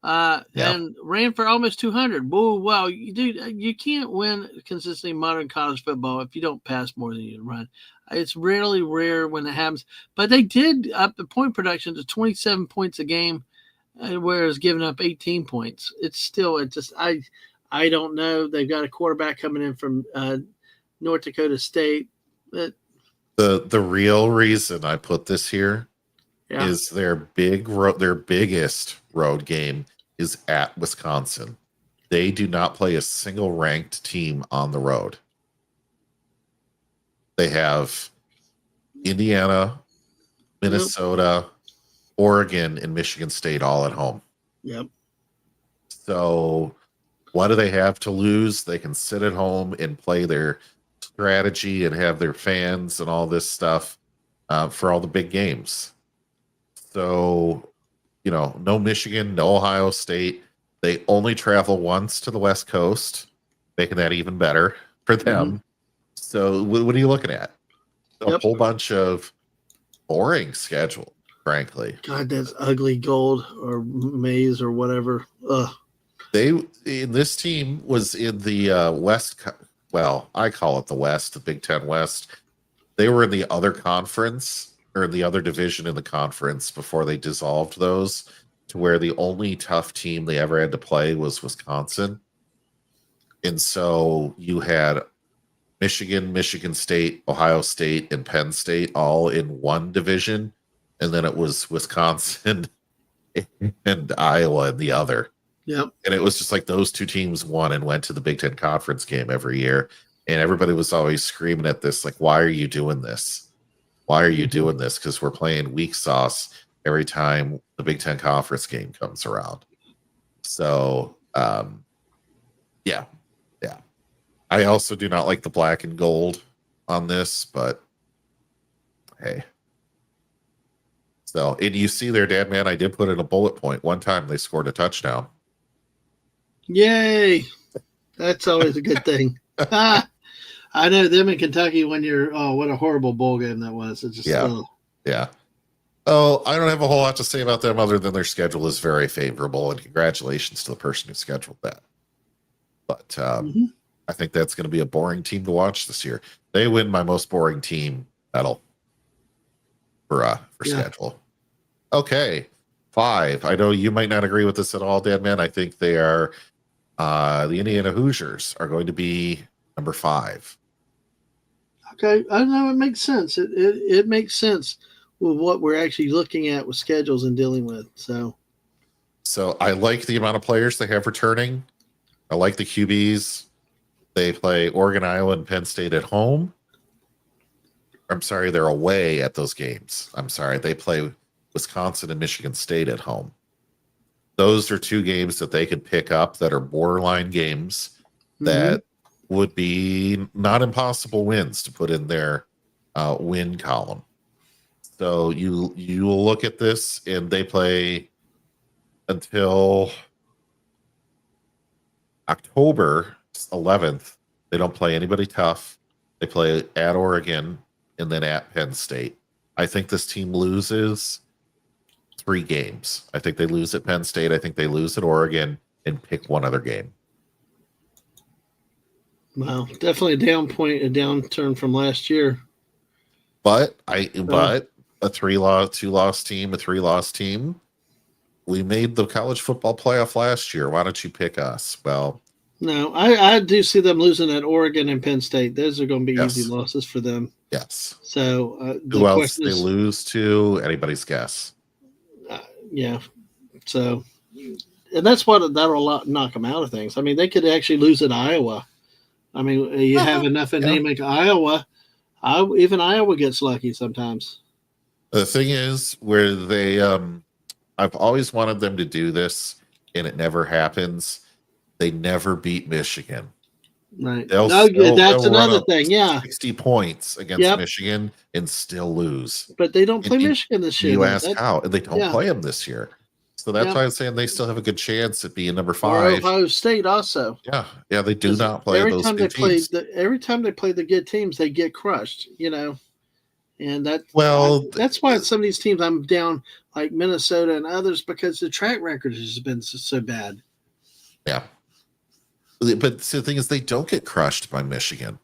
and ran for almost 200. Whoa, wow, you can't win consistently modern college football if you don't pass more than you run. It's really rare when it happens, but they did up the point production to 27 points a game, whereas giving up 18 points. I don't know. They've got a quarterback coming in from North Dakota State. The real reason I put this here is their biggest road game is at Wisconsin. They do not play a single ranked team on the road. They have Indiana, Minnesota, Oregon, and Michigan State all at home. Yep. So what do they have to lose? They can sit at home and play their strategy and have their fans and all this stuff for all the big games. So, no Michigan, no Ohio State. They only travel once to the West Coast, making that even better for them. Mm-hmm. So what are you looking at? A whole bunch of boring schedule, frankly. God, that's ugly gold or maize or whatever. Ugh. This team was in the West. Well, I call it the West, the Big Ten West. They were in the other conference or the other division in the conference before they dissolved those, to where the only tough team they ever had to play was Wisconsin. And so you had Michigan, Michigan State, Ohio State, and Penn State all in one division. and then it was Wisconsin and Iowa in the other. Yep. And it was just like those two teams won and went to the Big Ten conference game every year. And everybody was always screaming at this, like, why are you doing this? Why are you doing this? Because we're playing weak sauce every time the Big Ten conference game comes around. So, yeah. I also do not like the black and gold on this, but hey. So, and you see there, Dad, man, I did put in a bullet point. One time they scored a touchdown. Yay. That's always a good thing. I know them in Kentucky when you're, what a horrible bowl game that was. It's just, yeah. Oh, I don't have a whole lot to say about them other than their schedule is very favorable, and congratulations to the person who scheduled that. But I think that's going to be a boring team to watch this year. They win my most boring team medal for schedule. Okay, 5. I know you might not agree with this at all, Dad Man. I think they are the Indiana Hoosiers are going to be number 5. Okay, I know it makes sense. It makes sense with what we're actually looking at with schedules and dealing with. So I like the amount of players they have returning. I like the QBs. They play Oregon, Iowa, and Penn State at home. I'm sorry, they're away at those games. I'm sorry, they play Wisconsin and Michigan State at home. Those are 2 games that they could pick up that are borderline games that would be not impossible wins to put in their win column. So you will look at this, and they play until October 11th. They don't play anybody tough. They play at Oregon and then at Penn State. I think this team loses 3 games. I think they lose at Penn State. I think they lose at Oregon and pick one other game. Wow, definitely a downturn from last year. But a 2-loss team, a 3-loss team. We made the college football playoff last year. Why don't you pick us? Well, no, I do see them losing at Oregon and Penn State. Those are going to be easy losses for them. Yes. So who else they lose to? Anybody's guess. Yeah. So, and that's that'll knock them out of things. I mean, they could actually lose at Iowa. I mean, you have enough in name like Iowa. Even Iowa gets lucky sometimes. The thing is, where they, I've always wanted them to do this, and it never happens. They never beat Michigan. Right. That's another thing. Yeah. 60 points against Michigan and still lose. But they don't play Michigan this year. You ask how, and they don't play them this year. So that's why I'm saying they still have a good chance at being number 5. Or Ohio State also. Yeah, they do not play those good teams. Every time they play the good teams, they get crushed, And that's why some of these teams I'm down, like Minnesota and others, because the track record has been so bad. Yeah. But the thing is, they don't get crushed by Michigan.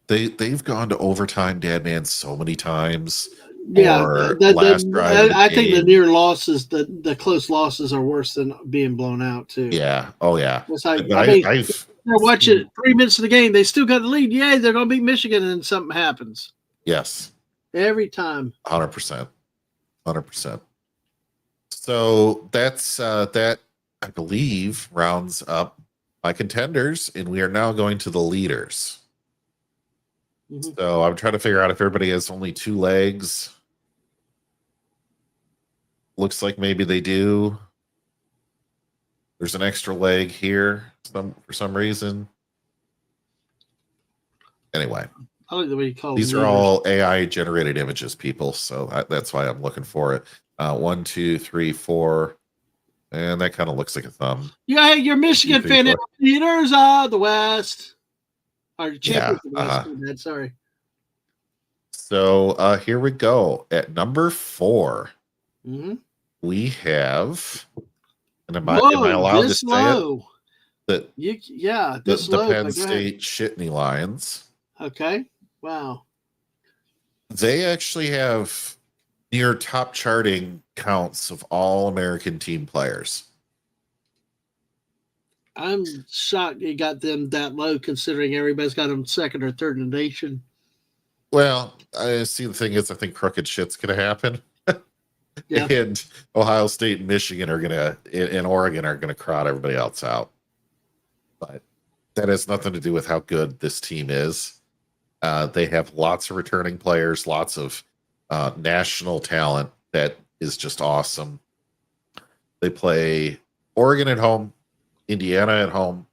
They've gone to overtime, Dad Man, so many times. Yeah, I think the near losses, the close losses are worse than being blown out too. Yeah. Oh yeah. It's like they're watching 3 minutes of the game. They still got the lead. Yeah, they're going to beat Michigan, and then something happens. Yes. Every time. 100%. 100%. So that's that. I believe rounds up my contenders, and we are now going to the leaders. So I'm trying to figure out if everybody has only 2 legs. Looks like maybe they do. There's an extra leg here for some reason. Anyway, I like the way you call these are all AI generated images, people. So that's why I'm looking for it. 1, 2, 3, 4. And that kind of looks like a thumb. Yeah, you're Michigan fan. Leaders of the West. Or champions of the West. Sorry. So here we go. At number 4, we have, and am I allowed to say it? The Penn State Shitney Lions. Okay. Wow. They actually have near top charting counts of all American team players. I'm shocked you got them that low, considering everybody's got them second or third in the nation. Well, I see the thing is, I think crooked shit's going to happen. Yeah. And Ohio State and Michigan and Oregon are gonna crowd everybody else out. But that has nothing to do with how good this team is. They have lots of returning players, lots of national talent that is just awesome. They play Oregon at home, Indiana at home.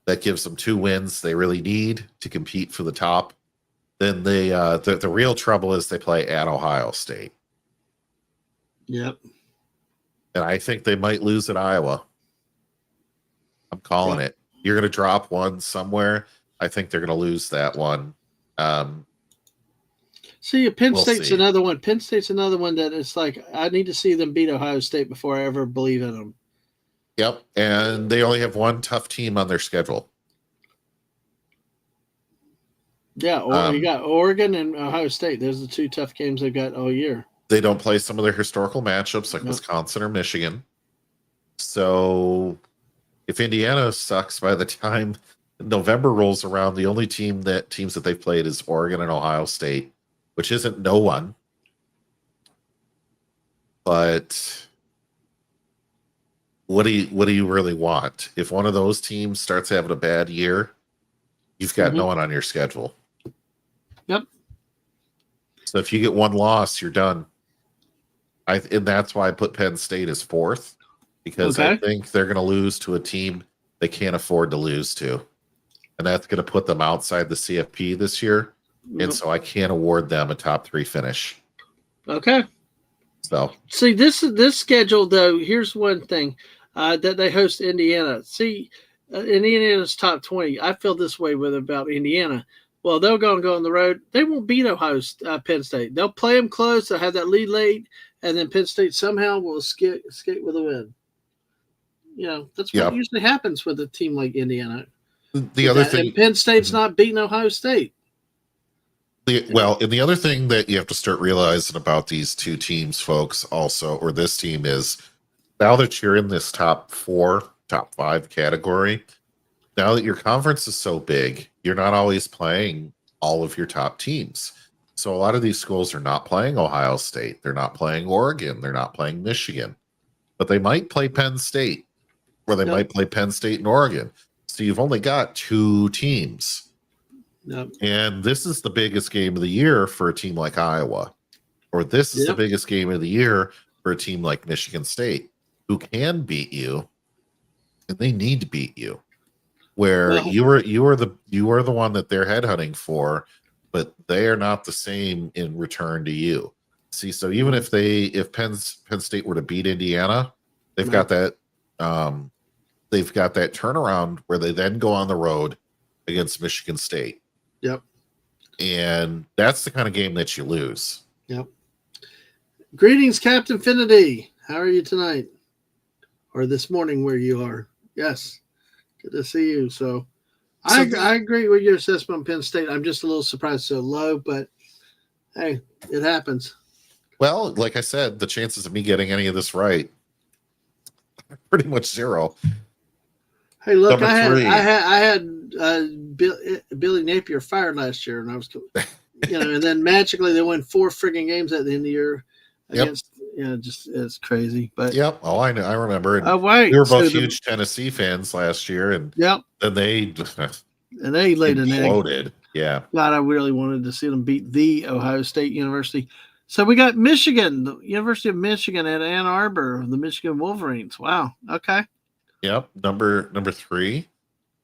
That gives them 2 wins they really need to compete for the top. Then the real trouble is they play at Ohio State. Yep. And I think they might lose at Iowa. I'm calling it. You're going to drop one somewhere. I think they're going to lose that one. See, Penn State's another one. Penn State's another one that it's like, I need to see them beat Ohio State before I ever believe in them. Yep. And they only have one tough team on their schedule. Yeah, you got Oregon and Ohio State. Those are the 2 tough games they've got all year. They don't play some of their historical matchups like Wisconsin or Michigan. So if Indiana sucks by the time November rolls around, the only teams that they've played is Oregon and Ohio State, which isn't no one. But what do you really want? If one of those teams starts having a bad year, you've got no one on your schedule. Yep. So if you get one loss, you're done. And that's why I put Penn State as 4th, because I think they're going to lose to a team they can't afford to lose to. And that's going to put them outside the CFP this year. Yep. And so I can't award them a top 3 finish. Okay. So see, this schedule, though, here's one thing that they host Indiana. See, Indiana's top 20. I feel this way about Indiana. Well, they'll go on the road. They won't beat Penn State. They'll play them close. They'll have that lead late, and then Penn State somehow will escape with a win. You know, that's what usually happens with a team like Indiana. The other thing, and Penn State's not beating Ohio State. And the other thing that you have to start realizing about these 2 teams, folks, also, or this team, is now that you're in this top 4, top 5 category, now that your conference is so big, you're not always playing all of your top teams. So a lot of these schools are not playing Ohio State. They're not playing Oregon. They're not playing Michigan. But they might play Penn State, or they might play Penn State and Oregon. So you've only got 2 teams. Yep. And this is the biggest game of the year for a team like Iowa. Or this is the biggest game of the year for a team like Michigan State, who can beat you, and they need to beat you. Where you are the one that they're headhunting for, but they are not the same in return to you. See, so even if Penn State were to beat Indiana, they've got that turnaround where they then go on the road against Michigan State. Yep. And that's the kind of game that you lose. Yep. Greetings, Captain Finity. How are you tonight? Or this morning where you are? Yes. Good to see you. So I agree with your assessment on Penn State. I'm just a little surprised so low, but hey, it happens. Well, like I said, the chances of me getting any of this right are pretty much 0. Hey, look, I had Billy Napier fired last year, and I was, and then magically they won 4 frigging games at the end of the year against. Just it's crazy. But I know, I remember. And wait, we were both huge Tennessee fans last year, and then they laid an egg. Yeah, God, I really wanted to see them beat the Ohio State University. So we got Michigan, the University of Michigan at Ann Arbor, the Michigan Wolverines. Wow. Okay. Yep, number 3,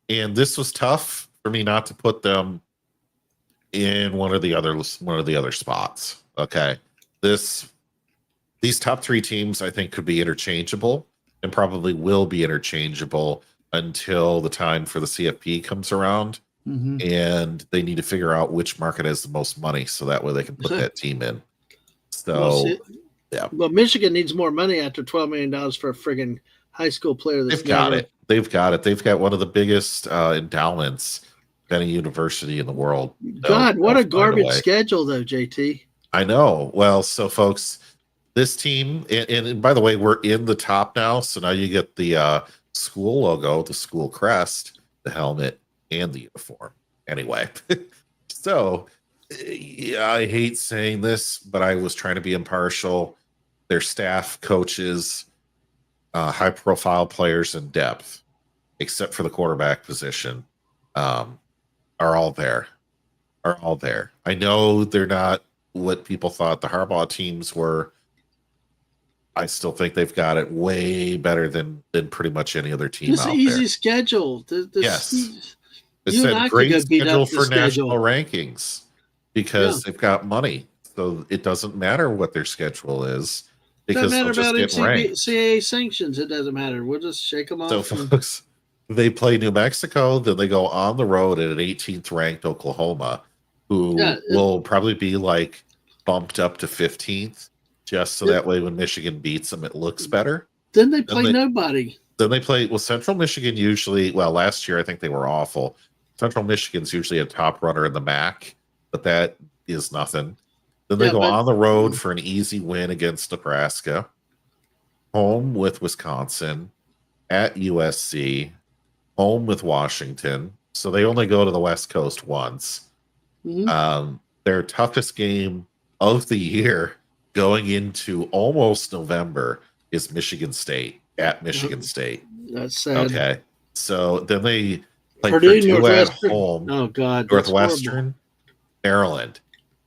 and this was tough for me not to put them in one of the other spots. Okay, these top 3 teams I think could be interchangeable, and probably will be interchangeable until the time for the CFP comes around, and they need to figure out which market has the most money, so that way they can put that team in. So, Well, Michigan needs more money after $12 million for a friggin' high school player. They've got it. They've got one of the biggest endowments of any university in the world. God, what a garbage schedule, though, JT. I know. Well, so folks, this team, and by the way, we're in the top now. So now you get the school logo, the school crest, the helmet, and the uniform. Anyway, so I hate saying this, but I was trying to be impartial. their staff, coaches, high-profile players in depth, except for the quarterback position, are all there. Are all there. I know they're not what people thought the Harbaugh teams were. I still think they've got it way better than pretty much any other team This out easy there. schedule. Yes. It's You and that I could great go beat schedule up the for national schedule. rankings because they've got money. So it doesn't matter what their schedule is Doesn't because they'll matter just about get ranked. NCAA sanctions. It doesn't matter. We'll just shake them So off. folks, they play New Mexico, then they go on the road at an 18th ranked Oklahoma, who will probably be like bumped up to 15th, just so that way when Michigan beats them, it looks better. Then they play nobody. Then they play, well, Central Michigan usually, well, last year I think they were awful. Central Michigan's usually a top runner in the MAC, but that is nothing. Then they go on the road for an easy win against Nebraska, home with Wisconsin, at USC, home with Washington. So they only go to the West Coast once. Mm-hmm. Their toughest game of the year going into almost November is Michigan State at Michigan State. That's sad. Okay. So then they play Purdue at home. Oh, God. Northwestern, Maryland.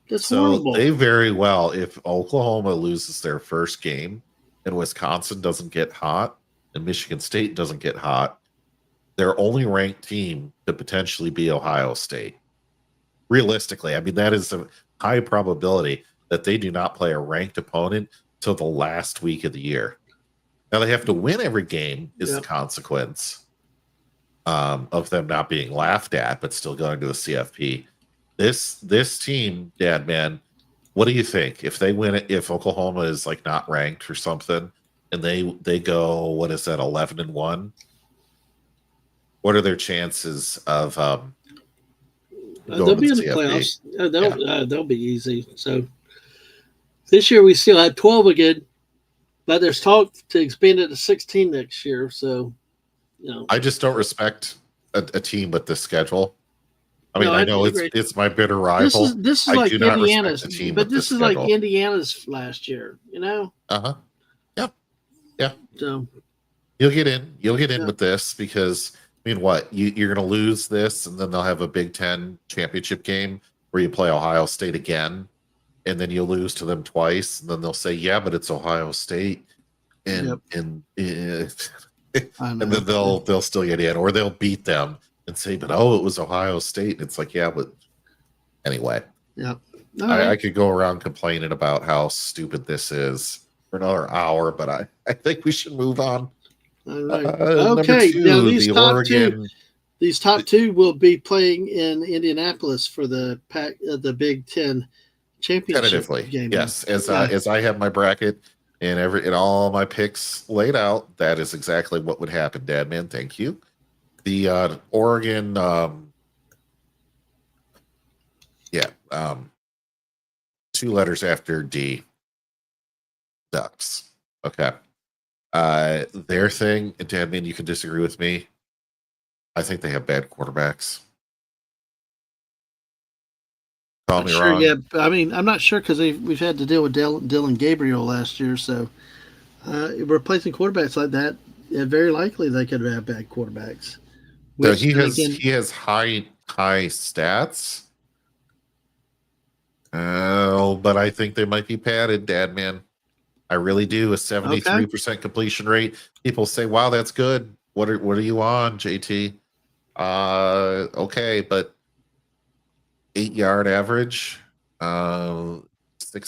That's so horrible. They very well, if Oklahoma loses their first game and Wisconsin doesn't get hot and Michigan State doesn't get hot, their only ranked team could potentially be Ohio State. Realistically, I mean, that is a high probability that they do not play a ranked opponent till the last week of the year. Now, they have to win every game is the consequence of them not being laughed at, but still going to the CFP. This team, Dad, man, what do you think? If they win it, if Oklahoma is like not ranked or something, and they go, what is that, 11-1? What are their chances of they'll be in the playoffs. They'll be easy. So this year we still had 12 again, but there's talk to expand it to 16 next year. So, I just don't respect a team with this schedule. I mean, I know it's my bitter rival. This is like Indiana's, but this is like Indiana's last year. Yeah. So you'll get in with this because I mean, what you're going to lose this, and then they'll have a Big Ten championship game where you play Ohio State again, and then you lose to them twice, and then they'll say, "Yeah, but it's Ohio State," and and then they'll still get in, or they'll beat them and say, "But it was Ohio State." And it's like, yeah, but anyway, I could go around complaining about how stupid this is for another hour, but I think we should move on. All right. Okay. Now these top two will be playing in Indianapolis for the Big Ten championship game. Yes, as I have my bracket and all my picks laid out, that is exactly what would happen, Dad, man. Thank you. The Oregon, 2 letters after D, Ducks. Okay. Their thing, Dad, man, you can disagree with me. I think they have bad quarterbacks. Call me wrong. Yeah, I mean, I'm not sure because we've had to deal with Dylan Gabriel last year, so replacing quarterbacks like that, very likely they could have bad quarterbacks. So he has high stats. But I think they might be padded, Dad, man. I really do. A 73% completion rate. People say, "Wow, that's good." What are you on, JT? Okay, but 8-yard average, 6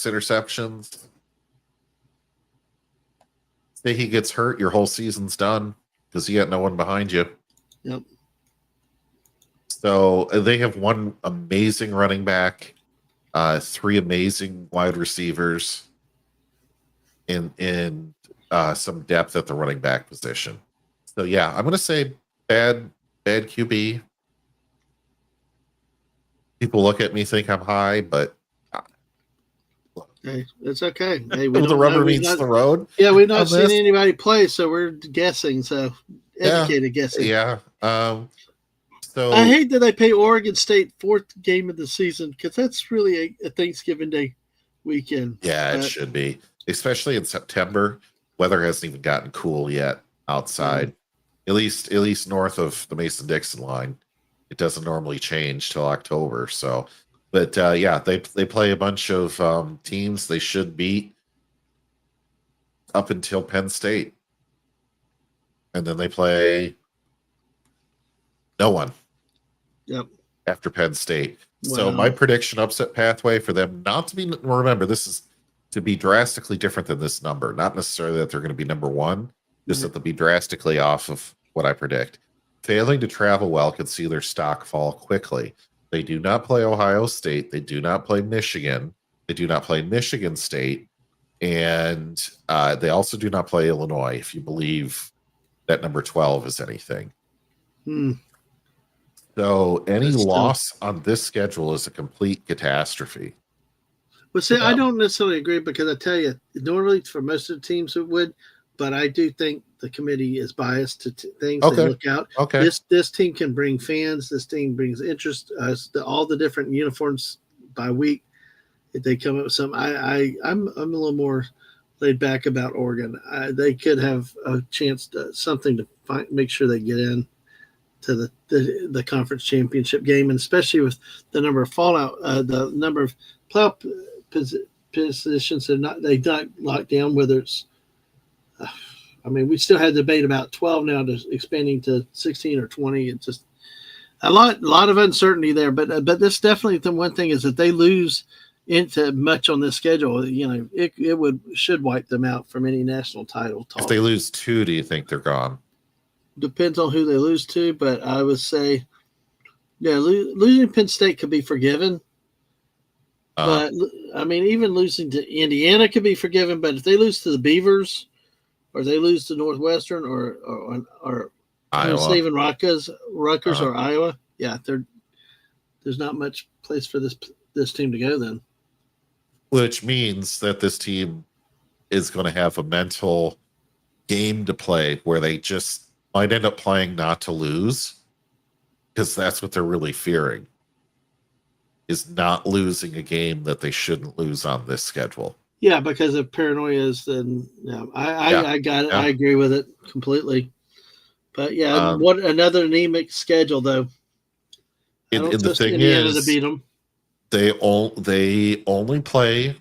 interceptions. Say he gets hurt, your whole season's done because you got no one behind you. Yep. So they have one amazing running back, 3 amazing wide receivers, in some depth at the running back position. So yeah, I'm gonna say bad QB. People look at me, think I'm high, but hey, it's okay. Hey, the rubber meets the road. Yeah, we've not seen anybody play, so we're guessing. So educated guessing. Yeah. So I hate that they pay Oregon State 4th game of the season because that's really a Thanksgiving Day weekend. Yeah, it should be. especially in September. Weather hasn't even gotten cool yet outside. At least north of the Mason-Dixon line. It doesn't normally change till October. So, but yeah, they play a bunch of teams they should beat up until Penn State, and then they play no one. Yep. After Penn State. Wow. So my prediction upset pathway for them not to be, remember, this is to be drastically different than this number. Not necessarily that they're going to be number one, just that they'll be drastically off of what I predict. Failing to travel well could see their stock fall quickly. They do not play Ohio State. They do not play Michigan. They do not play Michigan State. And they also do not play Illinois, if you believe that number 12 is anything. So any loss on this schedule is a complete catastrophe. Well, see, I don't necessarily agree because I tell you, normally for most of the teams it would, but I do think the committee is biased to things. Okay. They look out. Okay. This team can bring fans. This team brings interest. All the different uniforms by week, if they come up with some. I'm a little more laid back about Oregon. They could have a chance to something to make sure they get in to the conference championship game, and especially with the number of fallout, the number of playoff positions they're not locked down. Whether it's, I mean, we still had debate about 12 now to expanding to 16 or 20. It's just a lot of uncertainty there. But this definitely the one thing is that they lose into much on this schedule. You know, it should wipe them out from any national title talk. If they lose 2, do you think they're gone? Depends on who they lose to, but I would say, yeah, losing Penn State could be forgiven. But I mean, even losing to Indiana could be forgiven. But if they lose to the Beavers, or they lose to Northwestern, or Iowa, even Rutgers or Iowa, yeah, there's not much place for this team to go then. Which means that this team is going to have a mental game to play where they just might end up playing not to lose, because that's what they're really fearing, is not losing a game that they shouldn't lose on this schedule. Yeah, because of paranoias, then I got it. Yeah. I agree with it completely. But yeah, what another anemic schedule though. And the thing Indiana is, to beat them. They only play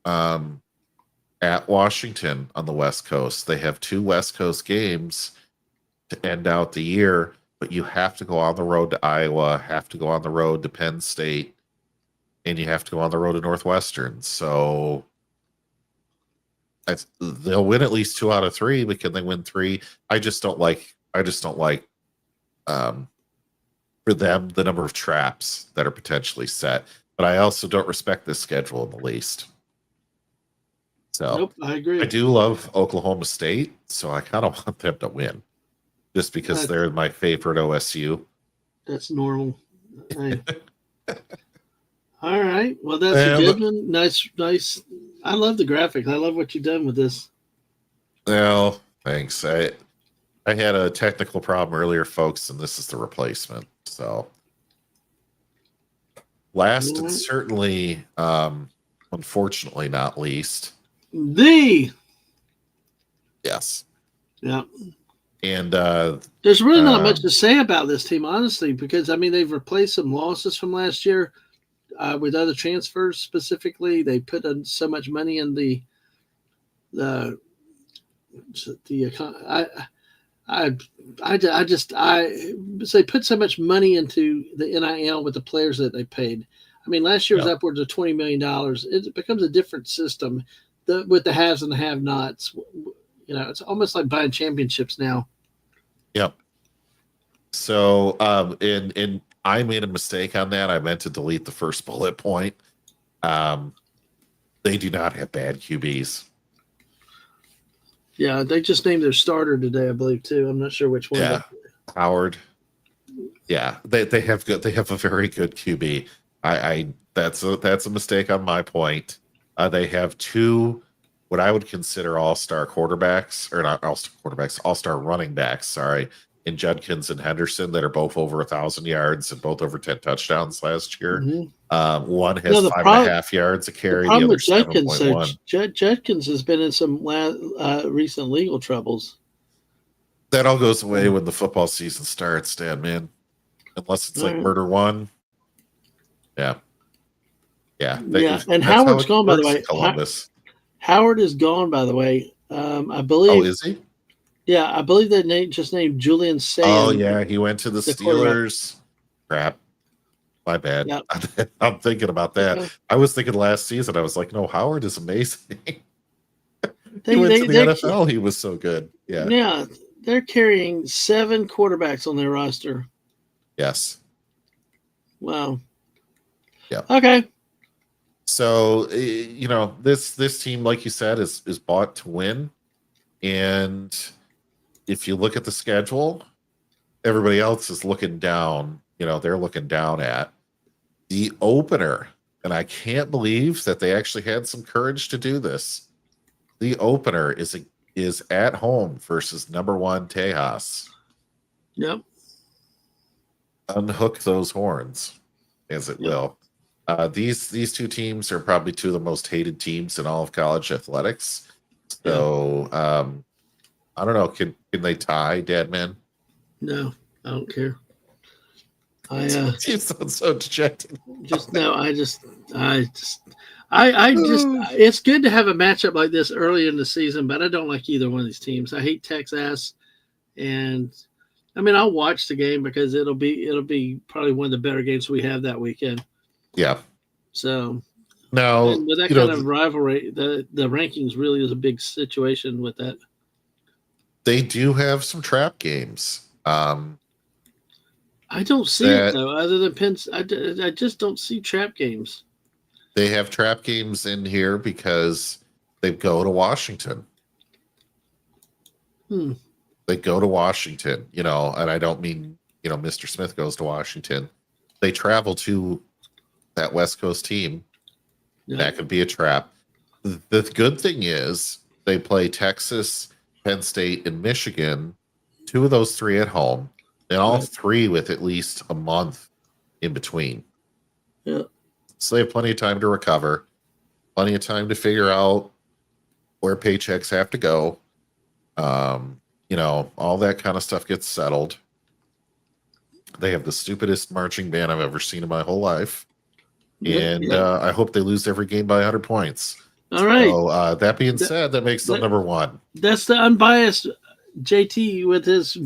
at Washington on the West Coast. They have 2 West Coast games to end out the year, but you have to go on the road to Iowa, have to go on the road to Penn State, and you have to go on the road to Northwestern. So they'll win at least 2 out of 3, but can they win 3? I just don't like for them the number of traps that are potentially set. But I also don't respect this schedule in the least. So nope, I agree. I do love Oklahoma State, so I kind of want them to win, just because they're my favorite OSU. That's normal. All right. Well, that's a good one. Nice. I love the graphics. I love what you've done with this. Well, thanks. I had a technical problem earlier, folks, and this is the replacement. So last and certainly, unfortunately not least, yes. Yeah. And there's really not much to say about this team, honestly, because I mean they've replaced some losses from last year with other transfers. Specifically, they put so much money in they put so much money into the NIL with the players that they paid. I mean, last year was upwards of $20 million. It becomes a different system with the haves and the have-nots. You know, it's almost like buying championships now. Yep. So, and I made a mistake on that. I meant to delete the first bullet point. They do not have bad QBs. Yeah, they just named their starter today, I believe, too. I'm not sure which one. Yeah, Howard. Yeah, they have good. They have a very good QB. That's a mistake on my point. They have 2 what I would consider all-star quarterbacks, or not all-star quarterbacks, all-star running backs, sorry, in Judkins and Henderson that are both over 1,000 yards and both over 10 touchdowns last year. One has 5.5 yards a carry, the other 7.1. Judkins has been in some recent legal troubles. That all goes away when the football season starts, Dad, man. Unless it's like murder one. Yeah. And Howard's gone, by the way. Columbus. Howard is gone, by the way. I believe. Oh, is he? Yeah, I believe they just named Julian Sand. Oh, yeah, he went to the Steelers. Crap. My bad. Yep. I'm thinking about that. Okay. I was thinking last season, I was like, no, Howard is amazing. He went to the NFL. He was so good. Yeah. Yeah, they're carrying 7 quarterbacks on their roster. Yes. Wow. Yeah. Okay. So, this team, like you said, is bought to win. And if you look at the schedule, everybody else is looking down. They're looking down at the opener. And I can't believe that they actually had some courage to do this. The opener is at home versus number 1 Tejas. Yep. Unhook those horns, as it will. These two teams are probably 2 of the most hated teams in all of college athletics. So, I don't know. Can they tie, Dadman? No, I don't care. You sound so dejected. It's good to have a matchup like this early in the season, but I don't like either one of these teams. I hate Texas, and I mean, I'll watch the game because it'll be probably one of the better games we have that weekend. Yeah. So now, with that kind of rivalry, the rankings really is a big situation with that. They do have some trap games. I don't see it though. Other than Penn, I just don't see trap games. They have trap games in here because they go to Washington. They go to Washington, and I don't mean, Mr. Smith goes to Washington. They travel to that West Coast team. Yeah. That could be a trap. The good thing is they play Texas, Penn State, and Michigan, 2 of those 3 at home, and all 3 with at least a month in between. Yeah. So they have plenty of time to recover, plenty of time to figure out where paychecks have to go. All that kind of stuff gets settled. They have the stupidest marching band I've ever seen in my whole life. And I hope they lose every game by 100 points. All right. So that being said, that makes them number 1. That's the unbiased JT with his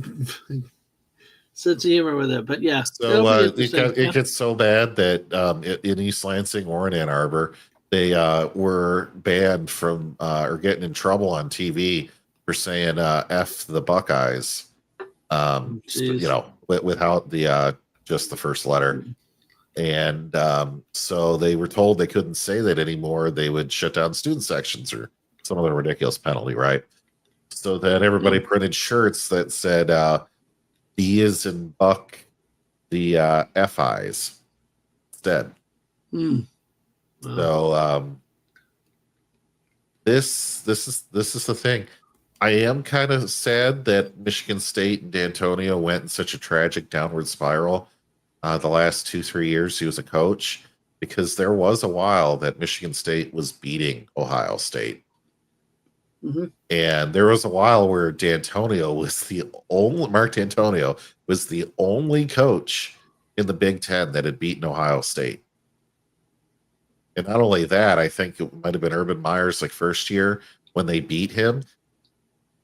sense of humor with it. But yeah. So it gets so bad that in East Lansing or in Ann Arbor, they were banned from or getting in trouble on TV for saying F the Buckeyes. Without the just the first letter. And so they were told they couldn't say that anymore. They would shut down student sections or some other ridiculous penalty, right? So then everybody printed shirts that said B is in Buck, the FIs instead. Wow. So this is the thing. I am kind of sad that Michigan State and D'Antonio went in such a tragic downward spiral the last 2-3 years he was a coach, because there was a while that Michigan State was beating Ohio State. And there was a while where Mark D'Antonio was the only coach in the Big Ten that had beaten Ohio State. And not only that, I think it might have been Urban Meyer's first year when they beat him.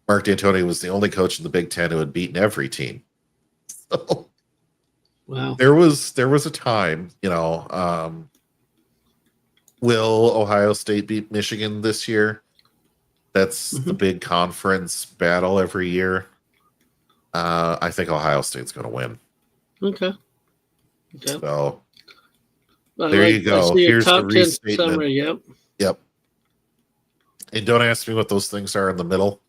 Mark D'Antonio was the only coach in the Big Ten who had beaten every team. So wow. There was a time, will Ohio State beat Michigan this year? That's the big conference battle every year. I think Ohio State's going to win. Okay. So there you go. Here's the restatement. Summary. Yep. And don't ask me what those things are in the middle.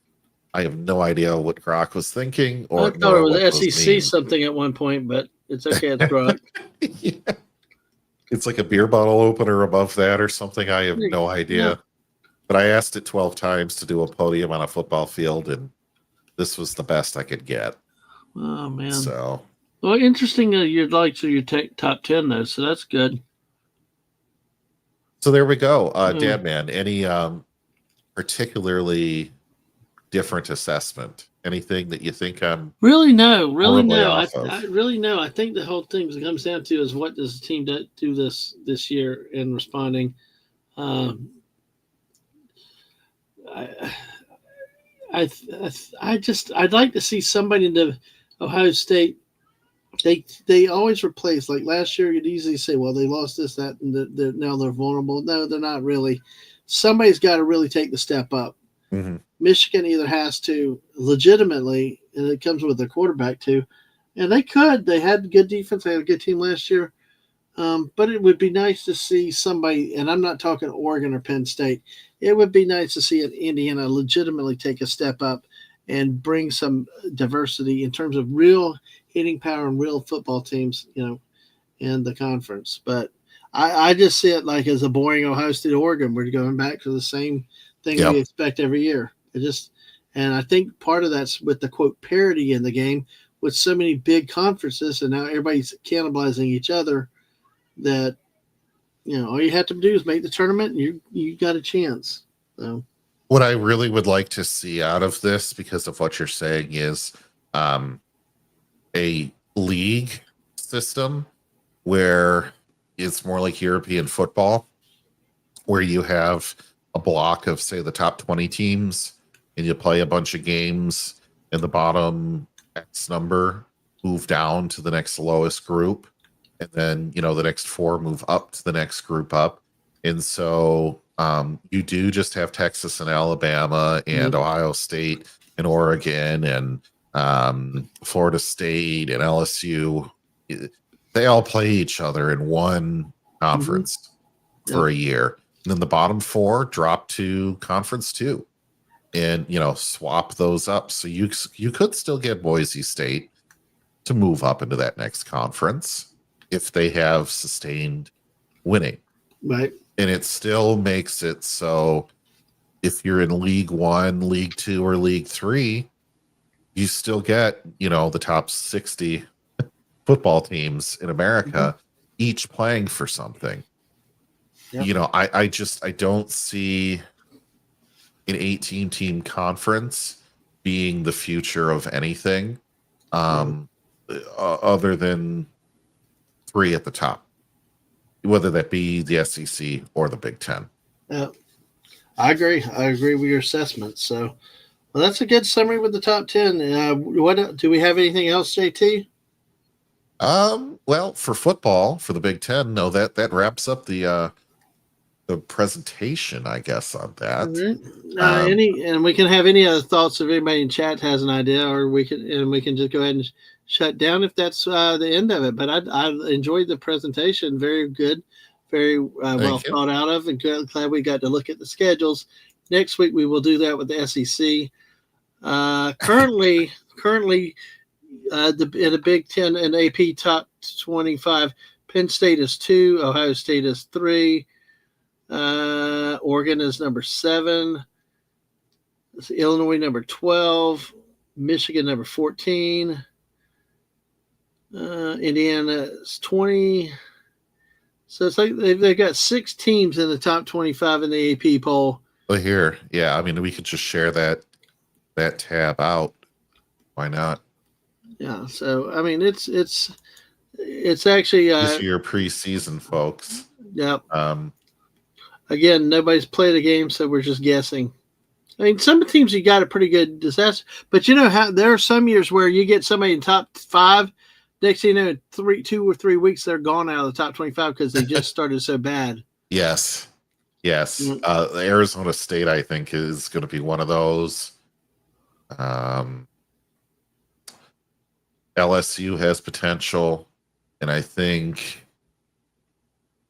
I have no idea what Grok was thinking. I thought it was SEC something at one point, but it's okay. It's Grok. Yeah. It's like a beer bottle opener above that or something. I have no idea. Yeah. But I asked it 12 times to do a podium on a football field, and this was the best I could get. Oh man. So, Well, interesting. You'd like to your top 10 though, so that's good. so there we go. Dad, man, any particularly different assessment? Anything that you think I'm really no. off of? I really no. I think the whole thing comes down to is what does the team do this year in responding. Um, I, I'd like to see somebody in the Ohio State. They always replace, like last year. You'd easily say, well, they lost this, that, and now they're vulnerable. No, they're not really. Somebody's got to really take the step up. Mm-hmm. Michigan either has to legitimately, and it comes with their quarterback too, and they could. They had good defense. They had a good team last year. But it would be nice to see somebody, and I'm not talking Oregon or Penn State. It would be nice to see an Indiana legitimately take a step up and bring some diversity in terms of real hitting power and real football teams, in the conference. But I just see it like as a boring Ohio State Oregon. We're going back to the same thing we expect every year. And I think part of that's with the quote parity in the game with so many big conferences, and now everybody's cannibalizing each other. That all you have to do is make the tournament, and you got a chance. So, what I really would like to see out of this, because of what you're saying, is a league system where it's more like European football, where you have a block of, say, the top 20 teams, and you play a bunch of games, and the bottom X number move down to the next lowest group. And then, the next 4 move up to the next group up. And so you do just have Texas and Alabama and Ohio State and Oregon and Florida State and LSU. They all play each other in one conference for a year. And then the bottom 4 drop to conference 2 and, swap those up. So you could still get Boise State to move up into that next conference if they have sustained winning. Right. And it still makes it so if you're in League 1, League 2, or League 3, you still get, the top 60 football teams in America, each playing for something. Yep. I don't see an 18-team conference being the future of anything other than 3 at the top, whether that be the SEC or the Big Ten. Yeah, I agree. I agree with your assessment. So, well, that's a good summary with the top 10. What do we have anything else, JT? Well, for football, for the Big Ten, no, that wraps up the presentation, I guess, on that. And we can have any other thoughts if anybody in chat has an idea, or we can just go ahead and shut down if that's the end of it. But I enjoyed the presentation. Very good, very well thought out of, and glad we got to look at the schedules. Next week we will do that with the SEC. Currently, in the Big Ten and AP top 25, Penn State is 2, Ohio State is 3, Oregon is number 7, Illinois number 12, Michigan number 14. Indiana is 20. So it's like they've got 6 teams in the top 25 in the AP poll. Well, here, yeah, I mean, we could just share that tab out. Why not? Yeah, so I mean, it's actually this year preseason, folks. Yep. Again, nobody's played a game, so we're just guessing. I mean, some teams you got a pretty good disaster, but how there are some years where you get somebody in top 5. Next thing you know, 2 or 3 weeks, they're gone out of the top 25 because they just started so bad. Yes. Arizona State, I think, is going to be one of those. LSU has potential, and I think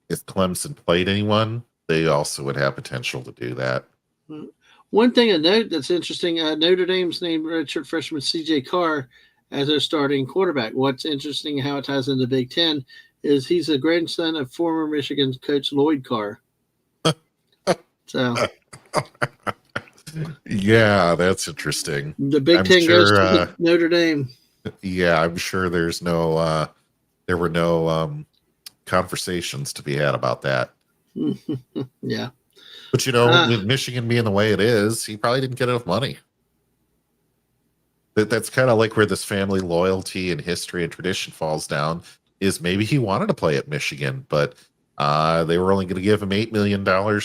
if Clemson played anyone, they also would have potential to do that. One thing I note that's interesting, Notre Dame's named redshirt freshman C.J. Carr as their starting quarterback. What's interesting, how it ties into Big Ten, is he's a grandson of former Michigan coach Lloyd Carr. So, yeah, that's interesting. The Big Ten goes to Notre Dame. Yeah, I'm sure there were no conversations to be had about that. Yeah. But with Michigan being the way it is, he probably didn't get enough money. That's kind of like where this family loyalty and history and tradition falls down. Is maybe he wanted to play at Michigan, but they were only going to give him $8 million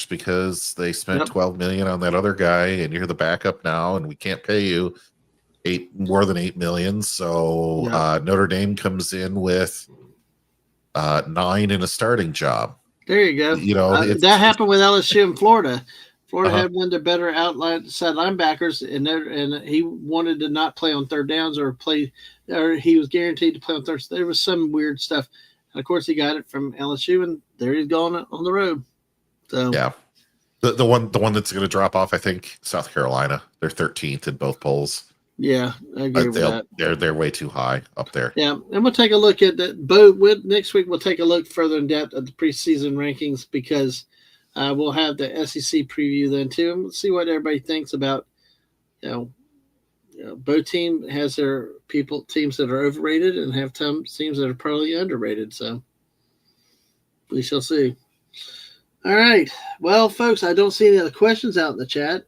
because they spent $12 million on that other guy, and you're the backup now, and we can't pay you more than $8 million. So Notre Dame comes in with $9 million in a starting job. There you go. That happened with LSU in Florida. Florida had one of the better outside linebackers, and he wanted to not play on third downs or he was guaranteed to play on third. There was some weird stuff. And of course, he got it from LSU, and there he's going on the road. So yeah, the one that's going to drop off, I think, South Carolina. They're 13th in both polls. Yeah, I agree with that. They're way too high up there. Yeah, and we'll take a look at that. Next week, we'll take a look further in depth at the preseason rankings because we'll have the SEC preview then too, and we'll see what everybody thinks about. Both team has their teams that are overrated and have teams that are probably underrated. So we shall see. All right, well, folks, I don't see any other questions out in the chat.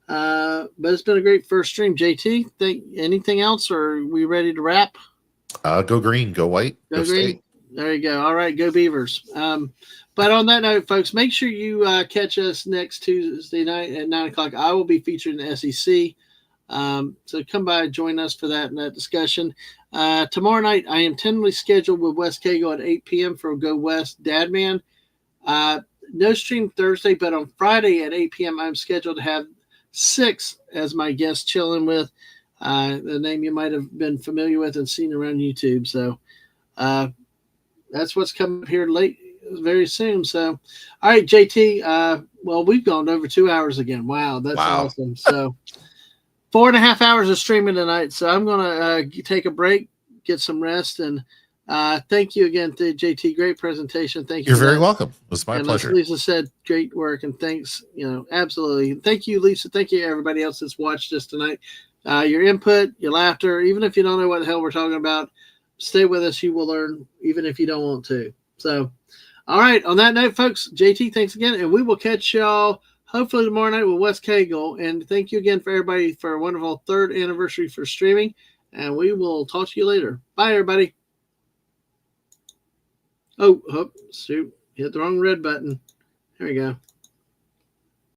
But it's been a great first stream. JT, anything else, or are we ready to wrap? Go green, go white, go green. State. There you go. All right, go Beavers. But on that note, folks, make sure you catch us next Tuesday night at 9:00. I will be featured in the SEC. So come by and join us for that discussion. Tomorrow night, I am tentatively scheduled with Wes Cagle at 8 p.m. for Go West Dadman. No stream Thursday, but on Friday at 8 p.m., I'm scheduled to have 6 as my guest chilling with the name you might have been familiar with and seen around YouTube. So that's what's coming up here very soon. So, all right, JT, well, we've gone over 2 hours again. Wow, that's awesome. So 4.5 hours of streaming tonight. So I'm going to take a break, get some rest, and thank you again to JT. Great presentation. Thank you. You're very welcome. It was my pleasure. As Lisa said, great work, and thanks. Absolutely. Thank you, Lisa. Thank you, everybody else that's watched us tonight. Your input, your laughter, even if you don't know what the hell we're talking about, stay with us. You will learn, even if you don't want to. So, all right. On that note, folks, JT, thanks again, and we will catch y'all hopefully tomorrow night with Wes Cagle. And thank you again for everybody for a wonderful 3rd anniversary for streaming. And we will talk to you later. Bye, everybody. Oh, shoot. Hit the wrong red button. There we go.